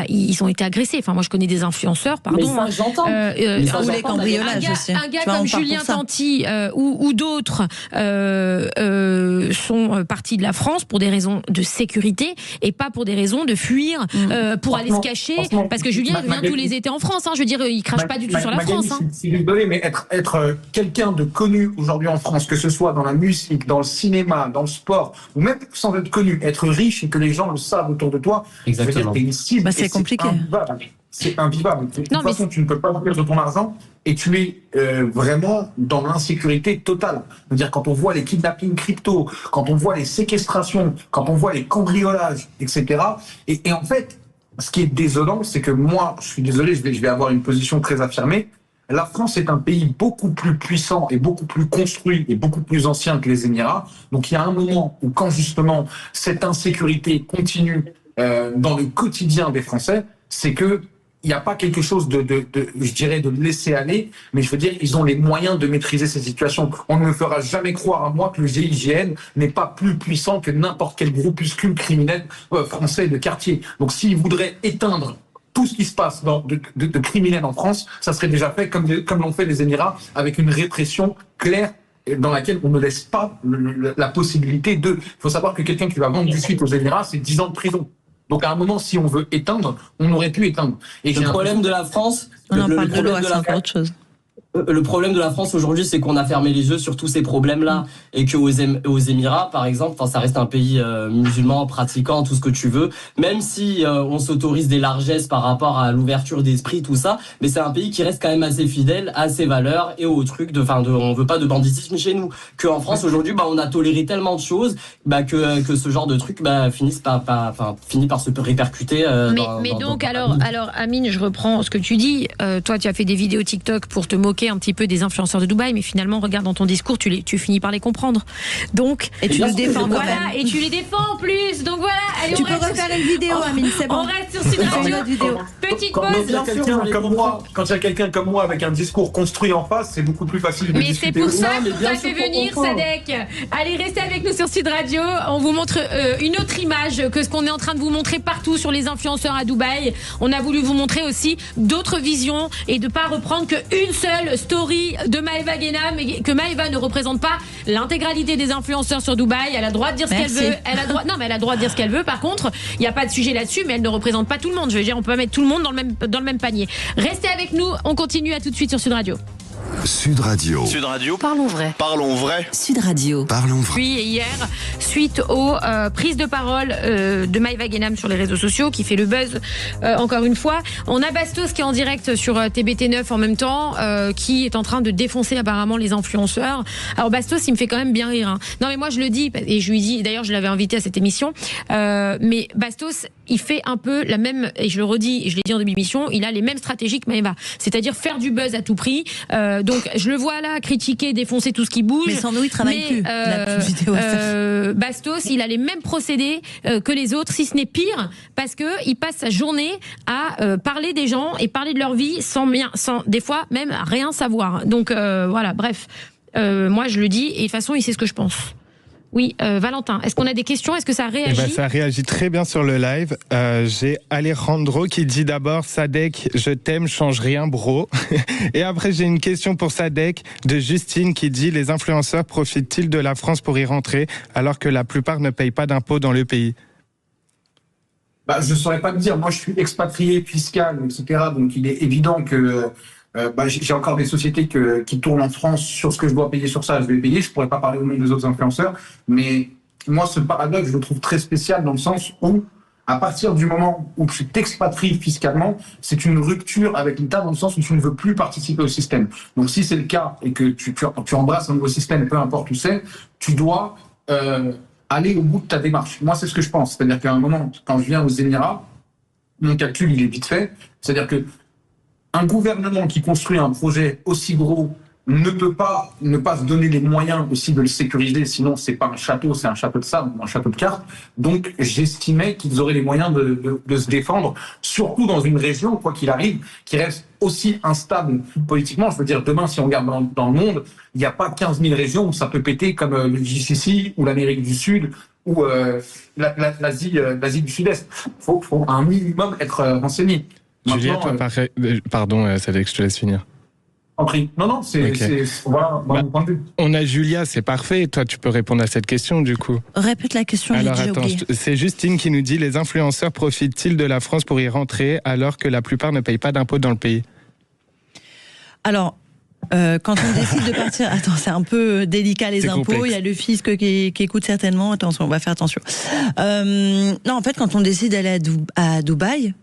ils ont été agressés. Moi je connais des influenceurs, pardon. Mais ça j'entends. Les cambriolages aussi. Un gars comme Julien Tanti ou d'autres sont partis de la France pour des raisons de sécurité et pas pour des raisons de fuir pour aller se cacher franchement, parce que Julien vient tous les étés en France. Je veux dire, il crache pas du tout sur la France. C'est désolé, mais être quelqu'un de connu aujourd'hui en France, que ce soit dans la musique, dans le cinéma, dans le sport, ou même sans être connu, être riche et que les gens le savent autour de toi, exactement. C'est compliqué. C'est invivable. De toute façon, tu ne peux pas perdre ton argent et tu es vraiment dans l'insécurité totale. C'est-à-dire, quand on voit les kidnappings crypto, quand on voit les séquestrations, quand on voit les cambriolages, etc. Et en fait, ce qui est désolant, c'est que moi, je suis désolé, je vais avoir une position très affirmée. La France est un pays beaucoup plus puissant et beaucoup plus construit et beaucoup plus ancien que les Émirats. Donc il y a un moment où, quand justement cette insécurité continue dans le quotidien des Français, c'est que il n'y a pas quelque chose je dirais, de laisser aller, mais je veux dire, ils ont les moyens de maîtriser ces situations. On ne me fera jamais croire à moi que le GIGN n'est pas plus puissant que n'importe quel groupuscule criminel français de quartier. Donc s'ils voudraient éteindre tout ce qui se passe de criminels en France, ça serait déjà fait comme l'ont fait les Émirats, avec une répression claire dans laquelle on ne laisse pas la possibilité de... Il faut savoir que quelqu'un qui va vendre du shit aux Émirats, c'est 10 ans de prison. Donc à un moment, si on veut éteindre, on aurait pu éteindre. Et le problème de la France... On en parle de l'eau, c'est encore autre chose. Le problème de la France aujourd'hui, c'est qu'on a fermé les yeux sur tous ces problèmes-là et qu'aux Émirats, par exemple, ça reste un pays musulman, pratiquant, tout ce que tu veux, même si on s'autorise des largesses par rapport à l'ouverture d'esprit, tout ça, mais c'est un pays qui reste quand même assez fidèle à ses valeurs et au truc on veut pas de banditisme chez nous. Qu'en France aujourd'hui, on a toléré tellement de choses que ce genre de truc finit par se répercuter. Alors Amine, je reprends ce que tu dis. Toi, tu as fait des vidéos TikTok pour te moquer un petit peu des influenceurs de Dubaï, mais finalement, regarde dans ton discours, tu finis par les comprendre. Donc, et tu les défends quand même. Et tu les défends en plus. Donc voilà. Allez, tu peux refaire une vidéo, Amine, c'est bon. On reste sur Sud Radio. Petite pause. Quand il y a quelqu'un comme moi avec un discours construit en face, c'est beaucoup plus facile de discuter. Mais c'est pour ça que tu as fait venir Sadek. Allez, restez avec nous sur Sud Radio. On vous montre une autre image que ce qu'on est en train de vous montrer partout sur les influenceurs à Dubaï. On a voulu vous montrer aussi d'autres visions et de pas reprendre qu'une seule story de Maëva Guénam, mais que Maëva ne représente pas l'intégralité des influenceurs sur Dubaï. Elle a le droit de dire ce qu'elle veut. Elle a le droit de dire ce qu'elle veut. Par contre, il n'y a pas de sujet là-dessus, mais elle ne représente pas tout le monde. Je veux dire, on peut pas mettre tout le monde dans le même panier. Restez avec nous. On continue à tout de suite sur Sud Radio. Sud Radio. Sud Radio. Parlons vrai. Parlons vrai. Sud Radio. Parlons vrai. Puis hier, suite aux prises de parole de Maëva Guénam sur les réseaux sociaux, qui fait le buzz encore une fois, on a Bastos qui est en direct sur TBT9 en même temps, qui est en train de défoncer apparemment les influenceurs. Alors Bastos, il me fait quand même bien rire. Non mais moi je le dis, et je lui dis, d'ailleurs je l'avais invité à cette émission, mais Bastos, il fait un peu la même, et je le redis, et je l'ai dit en début d'émission, il a les mêmes stratégies que Maëva, c'est-à-dire faire du buzz à tout prix. Donc je le vois là critiquer, défoncer tout ce qui bouge. Mais sans nous, il travaille plus. Bastos, il a les mêmes procédés que les autres, si ce n'est pire, parce que il passe sa journée à parler des gens et parler de leur vie sans des fois même rien savoir. Donc voilà, bref. Moi je le dis et de toute façon il sait ce que je pense. Oui, Valentin, est-ce qu'on a des questions? Est-ce que ça réagit? Ça réagit très bien sur le live. J'ai Alejandro qui dit d'abord: Sadek, je t'aime, change rien, bro. Et après, j'ai une question pour Sadek de Justine qui dit: les influenceurs profitent-ils de la France pour y rentrer alors que la plupart ne payent pas d'impôts dans le pays? Je ne saurais pas te dire. Moi, je suis expatrié fiscal, etc. Donc, il est évident que j'ai encore des sociétés qui tournent en France sur ce que je dois payer sur ça. Je vais payer. Je pourrais pas parler au nom des autres influenceurs, mais moi, ce paradoxe, je le trouve très spécial dans le sens où, à partir du moment où tu t'expatries fiscalement, c'est une rupture avec l'État dans le sens où tu ne veux plus participer au système. Donc, si c'est le cas et que tu embrasses un nouveau système, peu importe où c'est, tu dois aller au bout de ta démarche. Moi, c'est ce que je pense. C'est-à-dire qu'à un moment, quand je viens aux Émirats, mon calcul, il est vite fait. C'est-à-dire que un gouvernement qui construit un projet aussi gros ne peut pas ne pas se donner les moyens aussi de le sécuriser, sinon c'est pas un château, c'est un château de sable ou un château de cartes. Donc j'estimais qu'ils auraient les moyens de se défendre, surtout dans une région, quoi qu'il arrive, qui reste aussi instable politiquement. Je veux dire, demain, si on regarde dans le monde, il n'y a pas 15 000 régions où ça peut péter comme le GCC ou l'Amérique du Sud ou l'Asie du Sud-Est. Faut un minimum être renseigné. Juliette, pardon, Sadek, je te laisse finir. Non, voilà mon point de vue. On a Julia, c'est parfait. Toi, tu peux répondre à cette question, du coup. Répète la question. Alors attends, c'est Justine qui nous dit: les influenceurs profitent-ils de la France pour y rentrer alors que la plupart ne payent pas d'impôts dans le pays? Alors, quand on décide de partir, attends, c'est un peu délicat les impôts. Complexe. Il y a le fisc qui écoute certainement. Attention, on va faire attention. Non, en fait, quand on décide d'aller à Dubaï,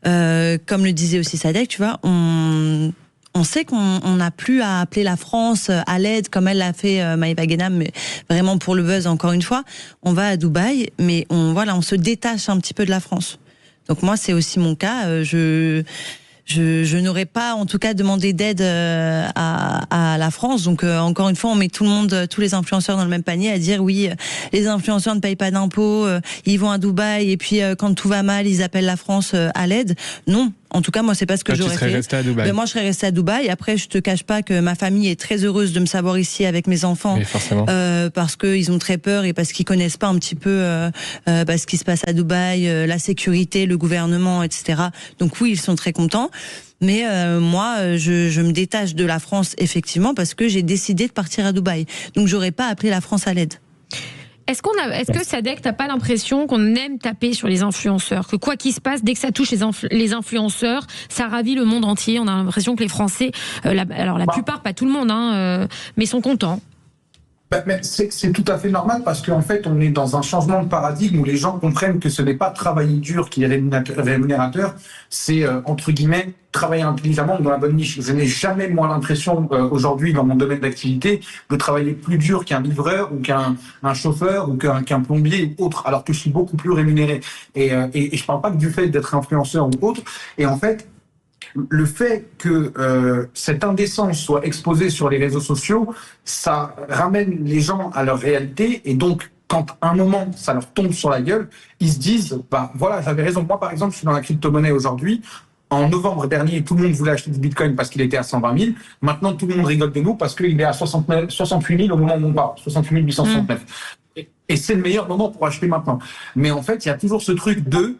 comme le disait aussi Sadek, tu vois, on sait qu'on n'a plus à appeler la France à l'aide comme elle l'a fait Maïva Guénam, mais vraiment pour le buzz encore une fois. On va à Dubaï, mais on se détache un petit peu de la France. Donc moi, c'est aussi mon cas. Je n'aurais pas, en tout cas, demandé d'aide à la France. Donc, encore une fois, on met tout le monde, tous les influenceurs dans le même panier à dire oui, les influenceurs ne payent pas d'impôts, ils vont à Dubaï et puis quand tout va mal, ils appellent la France à l'aide. Non. En tout cas, moi, c'est pas ce que j'aurais fait. Mais moi, je serais restée à Dubaï. Après, je te cache pas que ma famille est très heureuse de me savoir ici avec mes enfants, parce qu'ils ont très peur et parce qu'ils connaissent pas un petit peu ce qui se passe à Dubaï, la sécurité, le gouvernement, etc. Donc oui, ils sont très contents. Mais moi, je me détache de la France effectivement parce que j'ai décidé de partir à Dubaï. Donc j'aurais pas appelé la France à l'aide. Est-ce que Sadek, t'as pas l'impression qu'on aime taper sur les influenceurs, que quoi qu'il se passe, dès que ça touche les influenceurs, ça ravit le monde entier? On a l'impression que les Français, la plupart, pas tout le monde, mais sont contents. Mais c'est tout à fait normal parce qu'en fait, on est dans un changement de paradigme où les gens comprennent que ce n'est pas travailler dur qui est rémunérateur, c'est, entre guillemets, travailler intelligemment dans la bonne niche. Je n'ai jamais, moi, l'impression, aujourd'hui, dans mon domaine d'activité, de travailler plus dur qu'un livreur ou qu'un chauffeur ou qu'un plombier ou autre, alors que je suis beaucoup plus rémunéré. Et je parle pas que du fait d'être influenceur ou autre. Et en fait, le fait que cette indécence soit exposée sur les réseaux sociaux, ça ramène les gens à leur réalité et donc quand à un moment ça leur tombe sur la gueule, ils se disent voilà, j'avais raison. Moi par exemple, je suis dans la crypto-monnaie aujourd'hui. En novembre dernier, tout le monde voulait acheter du Bitcoin parce qu'il était à 120 000. Maintenant, tout le monde rigole de nous parce qu'il est à 68 000 au moment où on parle, 68 869. Et c'est le meilleur moment pour acheter maintenant. Mais en fait, il y a toujours ce truc de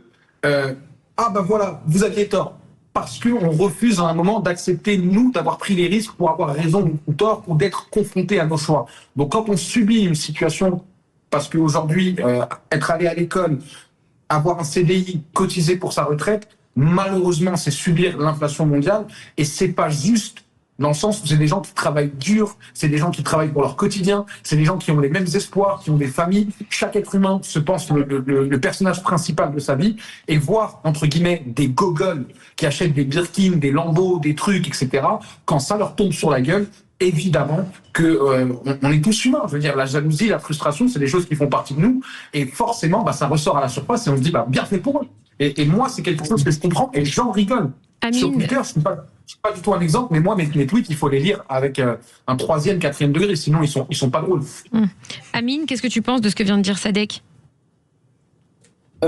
voilà, vous aviez tort. Parce qu'on refuse à un moment d'accepter, nous, d'avoir pris les risques pour avoir raison ou tort, ou d'être confronté à nos choix. Donc quand on subit une situation, parce qu'aujourd'hui, être allé à l'école, avoir un CDI, cotiser pour sa retraite, malheureusement, c'est subir l'inflation mondiale, et c'est pas juste dans le sens où c'est des gens qui travaillent dur, c'est des gens qui travaillent pour leur quotidien, c'est des gens qui ont les mêmes espoirs, qui ont des familles. Chaque être humain se pense le personnage principal de sa vie, et voir, entre guillemets, des gogoles qui achètent des Birkin, des Lambeaux, des trucs, etc., quand ça leur tombe sur la gueule, évidemment que on est tous humains. Je veux dire, la jalousie, la frustration, c'est des choses qui font partie de nous, et forcément, ça ressort à la surface, et on se dit, bien fait pour eux. Et moi, c'est quelque chose que je comprends, et j'en rigole. Amine. Sur Twitter, je suis pas du tout un exemple, mais moi, mes tweets, il faut les lire avec un 3e, 4e degré, sinon ils sont pas drôles. Amine, qu'est-ce que tu penses de ce que vient de dire Sadek?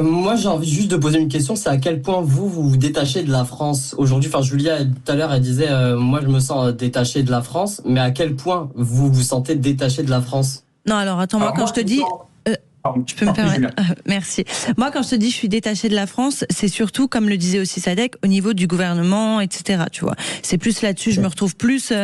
Moi, j'ai envie juste de poser une question, c'est à quel point vous vous détachez de la France aujourd'hui? Enfin, Julia, tout à l'heure, elle disait, moi, je me sens détaché de la France, mais à quel point vous vous sentez détaché de la France? Non, alors, attends, quand je te dis... Je peux me permettre. Merci. Moi, quand je te dis je suis détachée de la France, c'est surtout, comme le disait aussi Sadek, au niveau du gouvernement, etc. Tu vois, c'est plus là-dessus. Je me retrouve plus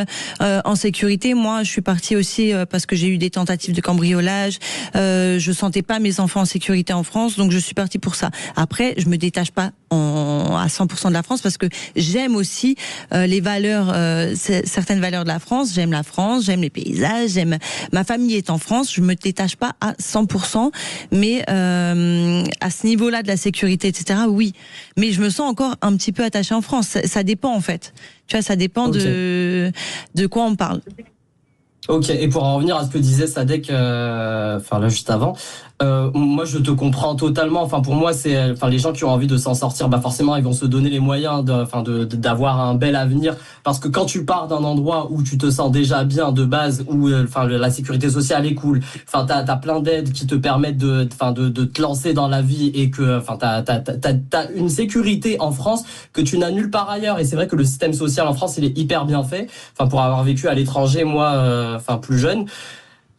en sécurité. Moi, je suis partie aussi parce que j'ai eu des tentatives de cambriolage. Je sentais pas mes enfants en sécurité en France, donc je suis partie pour ça. Après, je me détache pas à 100% de la France parce que j'aime aussi les valeurs, certaines valeurs de la France. J'aime la France, j'aime les paysages, j'aime ma famille est en France. Je me détache pas à 100%. Mais à ce niveau-là de la sécurité, etc., oui. Mais je me sens encore un petit peu attachée en France. Ça dépend, en fait. Tu vois, ça dépend de quoi on parle. Ok, et pour en revenir à ce que disait Sadek, là juste avant, moi je te comprends totalement. Enfin pour moi c'est, les gens qui ont envie de s'en sortir, forcément ils vont se donner les moyens d'avoir un bel avenir. Parce que quand tu pars d'un endroit où tu te sens déjà bien de base, où la sécurité sociale est cool, t'as plein d'aides qui te permettent de te lancer dans la vie et que t'as une sécurité en France que tu n'as nulle part ailleurs. Et c'est vrai que le système social en France il est hyper bien fait. Pour avoir vécu à l'étranger moi. Plus jeune,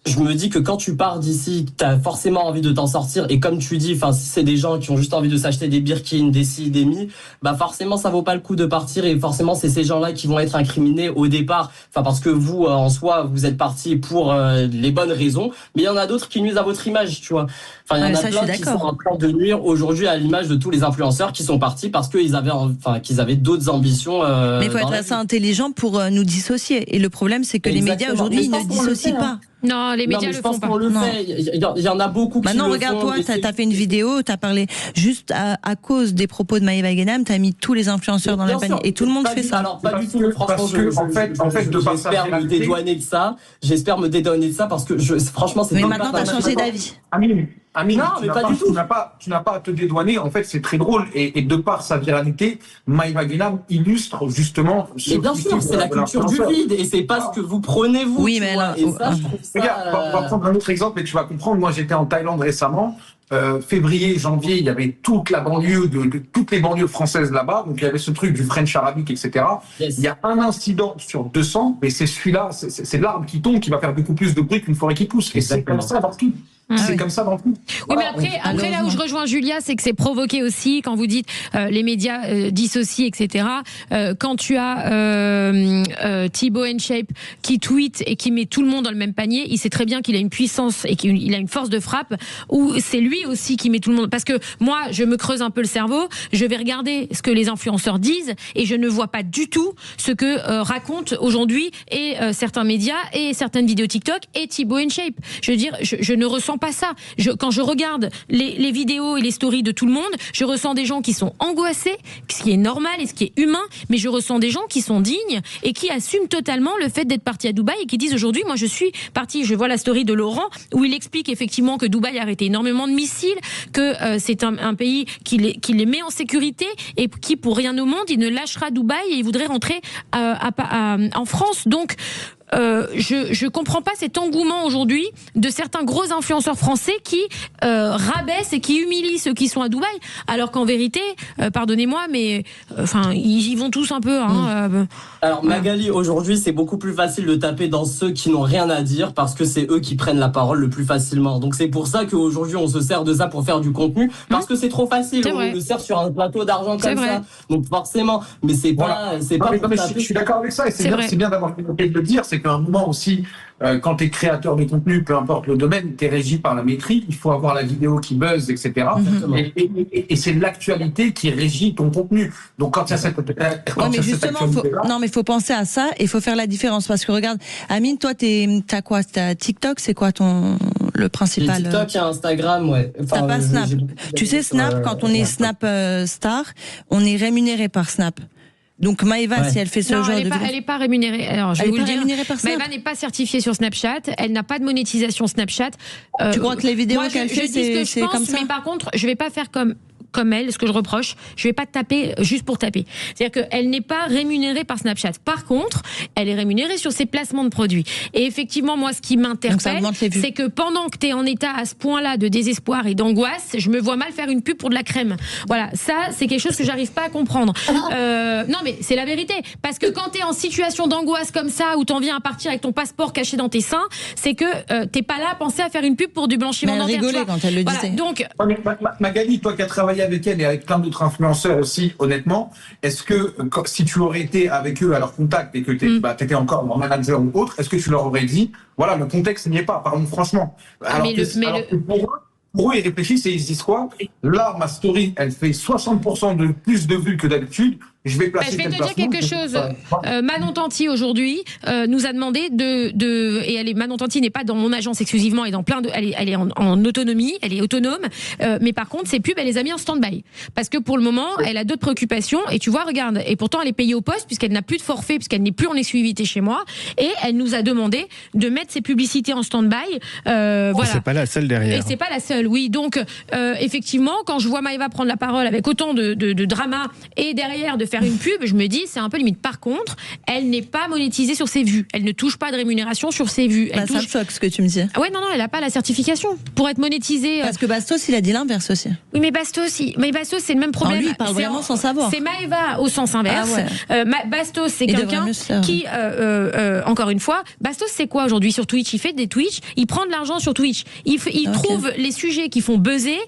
je me dis que quand tu pars d'ici, t'as forcément envie de t'en sortir. Et comme tu dis, si c'est des gens qui ont juste envie de s'acheter des Birkin, des ci, des mi, forcément, ça vaut pas le coup de partir. Et forcément, c'est ces gens-là qui vont être incriminés au départ. Parce que vous, en soi, vous êtes partis pour les bonnes raisons. Mais il y en a d'autres qui nuisent à votre image, tu vois. Il y en a plein qui sont en train de nuire aujourd'hui à l'image de tous les influenceurs qui sont partis parce qu'ils avaient d'autres ambitions. Mais il faut être assez intelligent pour nous dissocier. Et le problème, c'est que les médias aujourd'hui ne dissocient pas. Non, les médias le font pas. Il y en a beaucoup qui le font. Maintenant, regarde-toi, t'as fait une vidéo, t'as parlé juste à cause des propos de Maëva Guénam, t'as mis tous les influenceurs dans la panier. Et tout le monde fait ça. Alors, pas du tout. Franchement, j'espère me dédouaner de ça. J'espère me dédouaner de ça parce que franchement, c'est. Mais maintenant, t'as changé d'avis. Amine, non, mais pas du tout. Tu n'as pas à te dédouaner. En fait, c'est très drôle. Et de par sa viralité, Maëva Guénam illustre justement. Et bien sûr, c'est la culture du vide. Et c'est pas ce que vous prenez, vous. Oui, mais là. Regarde, on va prendre un autre exemple et tu vas comprendre. Moi, j'étais en Thaïlande récemment. Février, janvier, il y avait toute la banlieue, toutes les banlieues françaises là-bas. Donc, il y avait ce truc du French arabique, etc. Yes. Il y a un incident sur 200, mais c'est celui-là, c'est l'arbre qui tombe qui va faire beaucoup plus de bruit qu'une forêt qui pousse. Et c'est comme ça partout. C'est comme ça dans le coup. Oui, mais après là où je rejoins Julia, c'est que c'est provoqué aussi quand vous dites les médias dissocient, etc. Quand tu as Thibaut InShape qui tweet et qui met tout le monde dans le même panier, il sait très bien qu'il a une puissance et qu'il a une force de frappe où c'est lui aussi qui met tout le monde. Parce que moi, je me creuse un peu le cerveau, je vais regarder ce que les influenceurs disent et je ne vois pas du tout ce que racontent aujourd'hui et certains médias et certaines vidéos TikTok et Thibaut InShape. Je veux dire, je ne ressens pas ça. Quand je regarde les vidéos et les stories de tout le monde, je ressens des gens qui sont angoissés, ce qui est normal et ce qui est humain, mais je ressens des gens qui sont dignes et qui assument totalement le fait d'être partis à Dubaï et qui disent aujourd'hui, moi je suis parti, je vois la story de Laurent où il explique effectivement que Dubaï a arrêté énormément de missiles, que c'est un pays qui les met en sécurité et qui pour rien au monde, il ne lâchera Dubaï et il voudrait rentrer en France. Donc je comprends pas cet engouement aujourd'hui de certains gros influenceurs français qui rabaissent et qui humilient ceux qui sont à Dubaï, alors qu'en vérité, pardonnez-moi, mais ils y vont tous un peu. Alors Magali, aujourd'hui, c'est beaucoup plus facile de taper dans ceux qui n'ont rien à dire parce que c'est eux qui prennent la parole le plus facilement. Donc c'est pour ça qu'aujourd'hui, on se sert de ça pour faire du contenu parce que c'est trop facile. On le sert sur un plateau d'argent comme ça. Donc forcément, mais c'est pas, c'est pas. Je suis d'accord avec ça et c'est bien d'avoir pu le dire. C'est qu'à un moment aussi, quand tu es créateur de contenu, peu importe le domaine, tu es régi par la maîtrise, il faut avoir la vidéo qui buzz, etc. Et c'est l'actualité qui régit ton contenu. Donc quand il y a cette non, mais il faut penser à ça et il faut faire la différence. Parce que regarde, Amine, toi, t'as quoi? T'as TikTok, c'est quoi le principal? J'ai TikTok et Instagram, ouais. T'as pas Snap. Tu sais, Snap, quand on est Snap Star, on est rémunéré par Snap. Donc Maëva, si elle fait ce genre de vidéo... elle n'est pas rémunérée. Alors, je vais vous le dire. Maëva n'est pas certifiée sur Snapchat. Elle n'a pas de monétisation Snapchat. Tu crois que les vidéos qu'elle fait, c'est comme ça? Mais par contre, je ne vais pas faire comme elle, ce que je reproche, je vais pas taper juste pour taper. C'est-à-dire qu'elle n'est pas rémunérée par Snapchat. Par contre, elle est rémunérée sur ses placements de produits. Et effectivement, moi, ce qui m'interpelle, c'est que pendant que tu es en état à ce point-là de désespoir et d'angoisse, je me vois mal faire une pub pour de la crème. Voilà, ça, c'est quelque chose que j'arrive pas à comprendre. Non, mais c'est la vérité. Parce que quand tu es en situation d'angoisse comme ça, où tu en viens à partir avec ton passeport caché dans tes seins, c'est que t'es pas là à penser à faire une pub pour du blanchiment dentaire. Elle rigolait quand elle le disait. Donc, Magali, toi qui as travaillé avec elle et avec plein d'autres influenceurs aussi, honnêtement, est-ce que si tu aurais été avec eux à leur contact et que tu étais encore leur manager ou autre, est-ce que tu leur aurais dit, voilà, le contexte n'y est pas, pardon, franchement. Pour eux, ils réfléchissent et ils se disent quoi? Là, ma story, elle fait 60% de plus de vues que d'habitude. Je vais placer je vais te dire quelque chose. Manon Tanti aujourd'hui nous a demandé et Manon Tanti n'est pas dans mon agence exclusivement, et dans plein de, elle est en autonomie, elle est autonome, mais par contre ses pubs elle les a mis en stand-by parce que pour le moment elle a d'autres préoccupations et tu vois, regarde, et pourtant elle est payée au poste puisqu'elle n'a plus de forfait, puisqu'elle n'est plus en exclusivité chez moi, et elle nous a demandé de mettre ses publicités en stand-by. Voilà. C'est pas la seule derrière. Et c'est pas la seule, oui. Donc effectivement, quand je vois Maëva prendre la parole avec autant de drama et derrière de faire une pub, je me dis, c'est un peu limite. Par contre, elle n'est pas monétisée sur ses vues. Elle ne touche pas de rémunération sur ses vues. Ça me choque ce que tu me dis. Ouais, non, elle n'a pas la certification pour être monétisée. Parce que Bastos, il a dit l'inverse aussi. Oui, mais Bastos, c'est le même problème. Non, lui, il parle vraiment sans savoir. C'est Maëva au sens inverse. Bastos, c'est quelqu'un qui, encore une fois, Bastos, c'est quoi aujourd'hui sur Twitch? Il fait des Twitch, il prend de l'argent sur Twitch. Il trouve les sujets qui font buzzer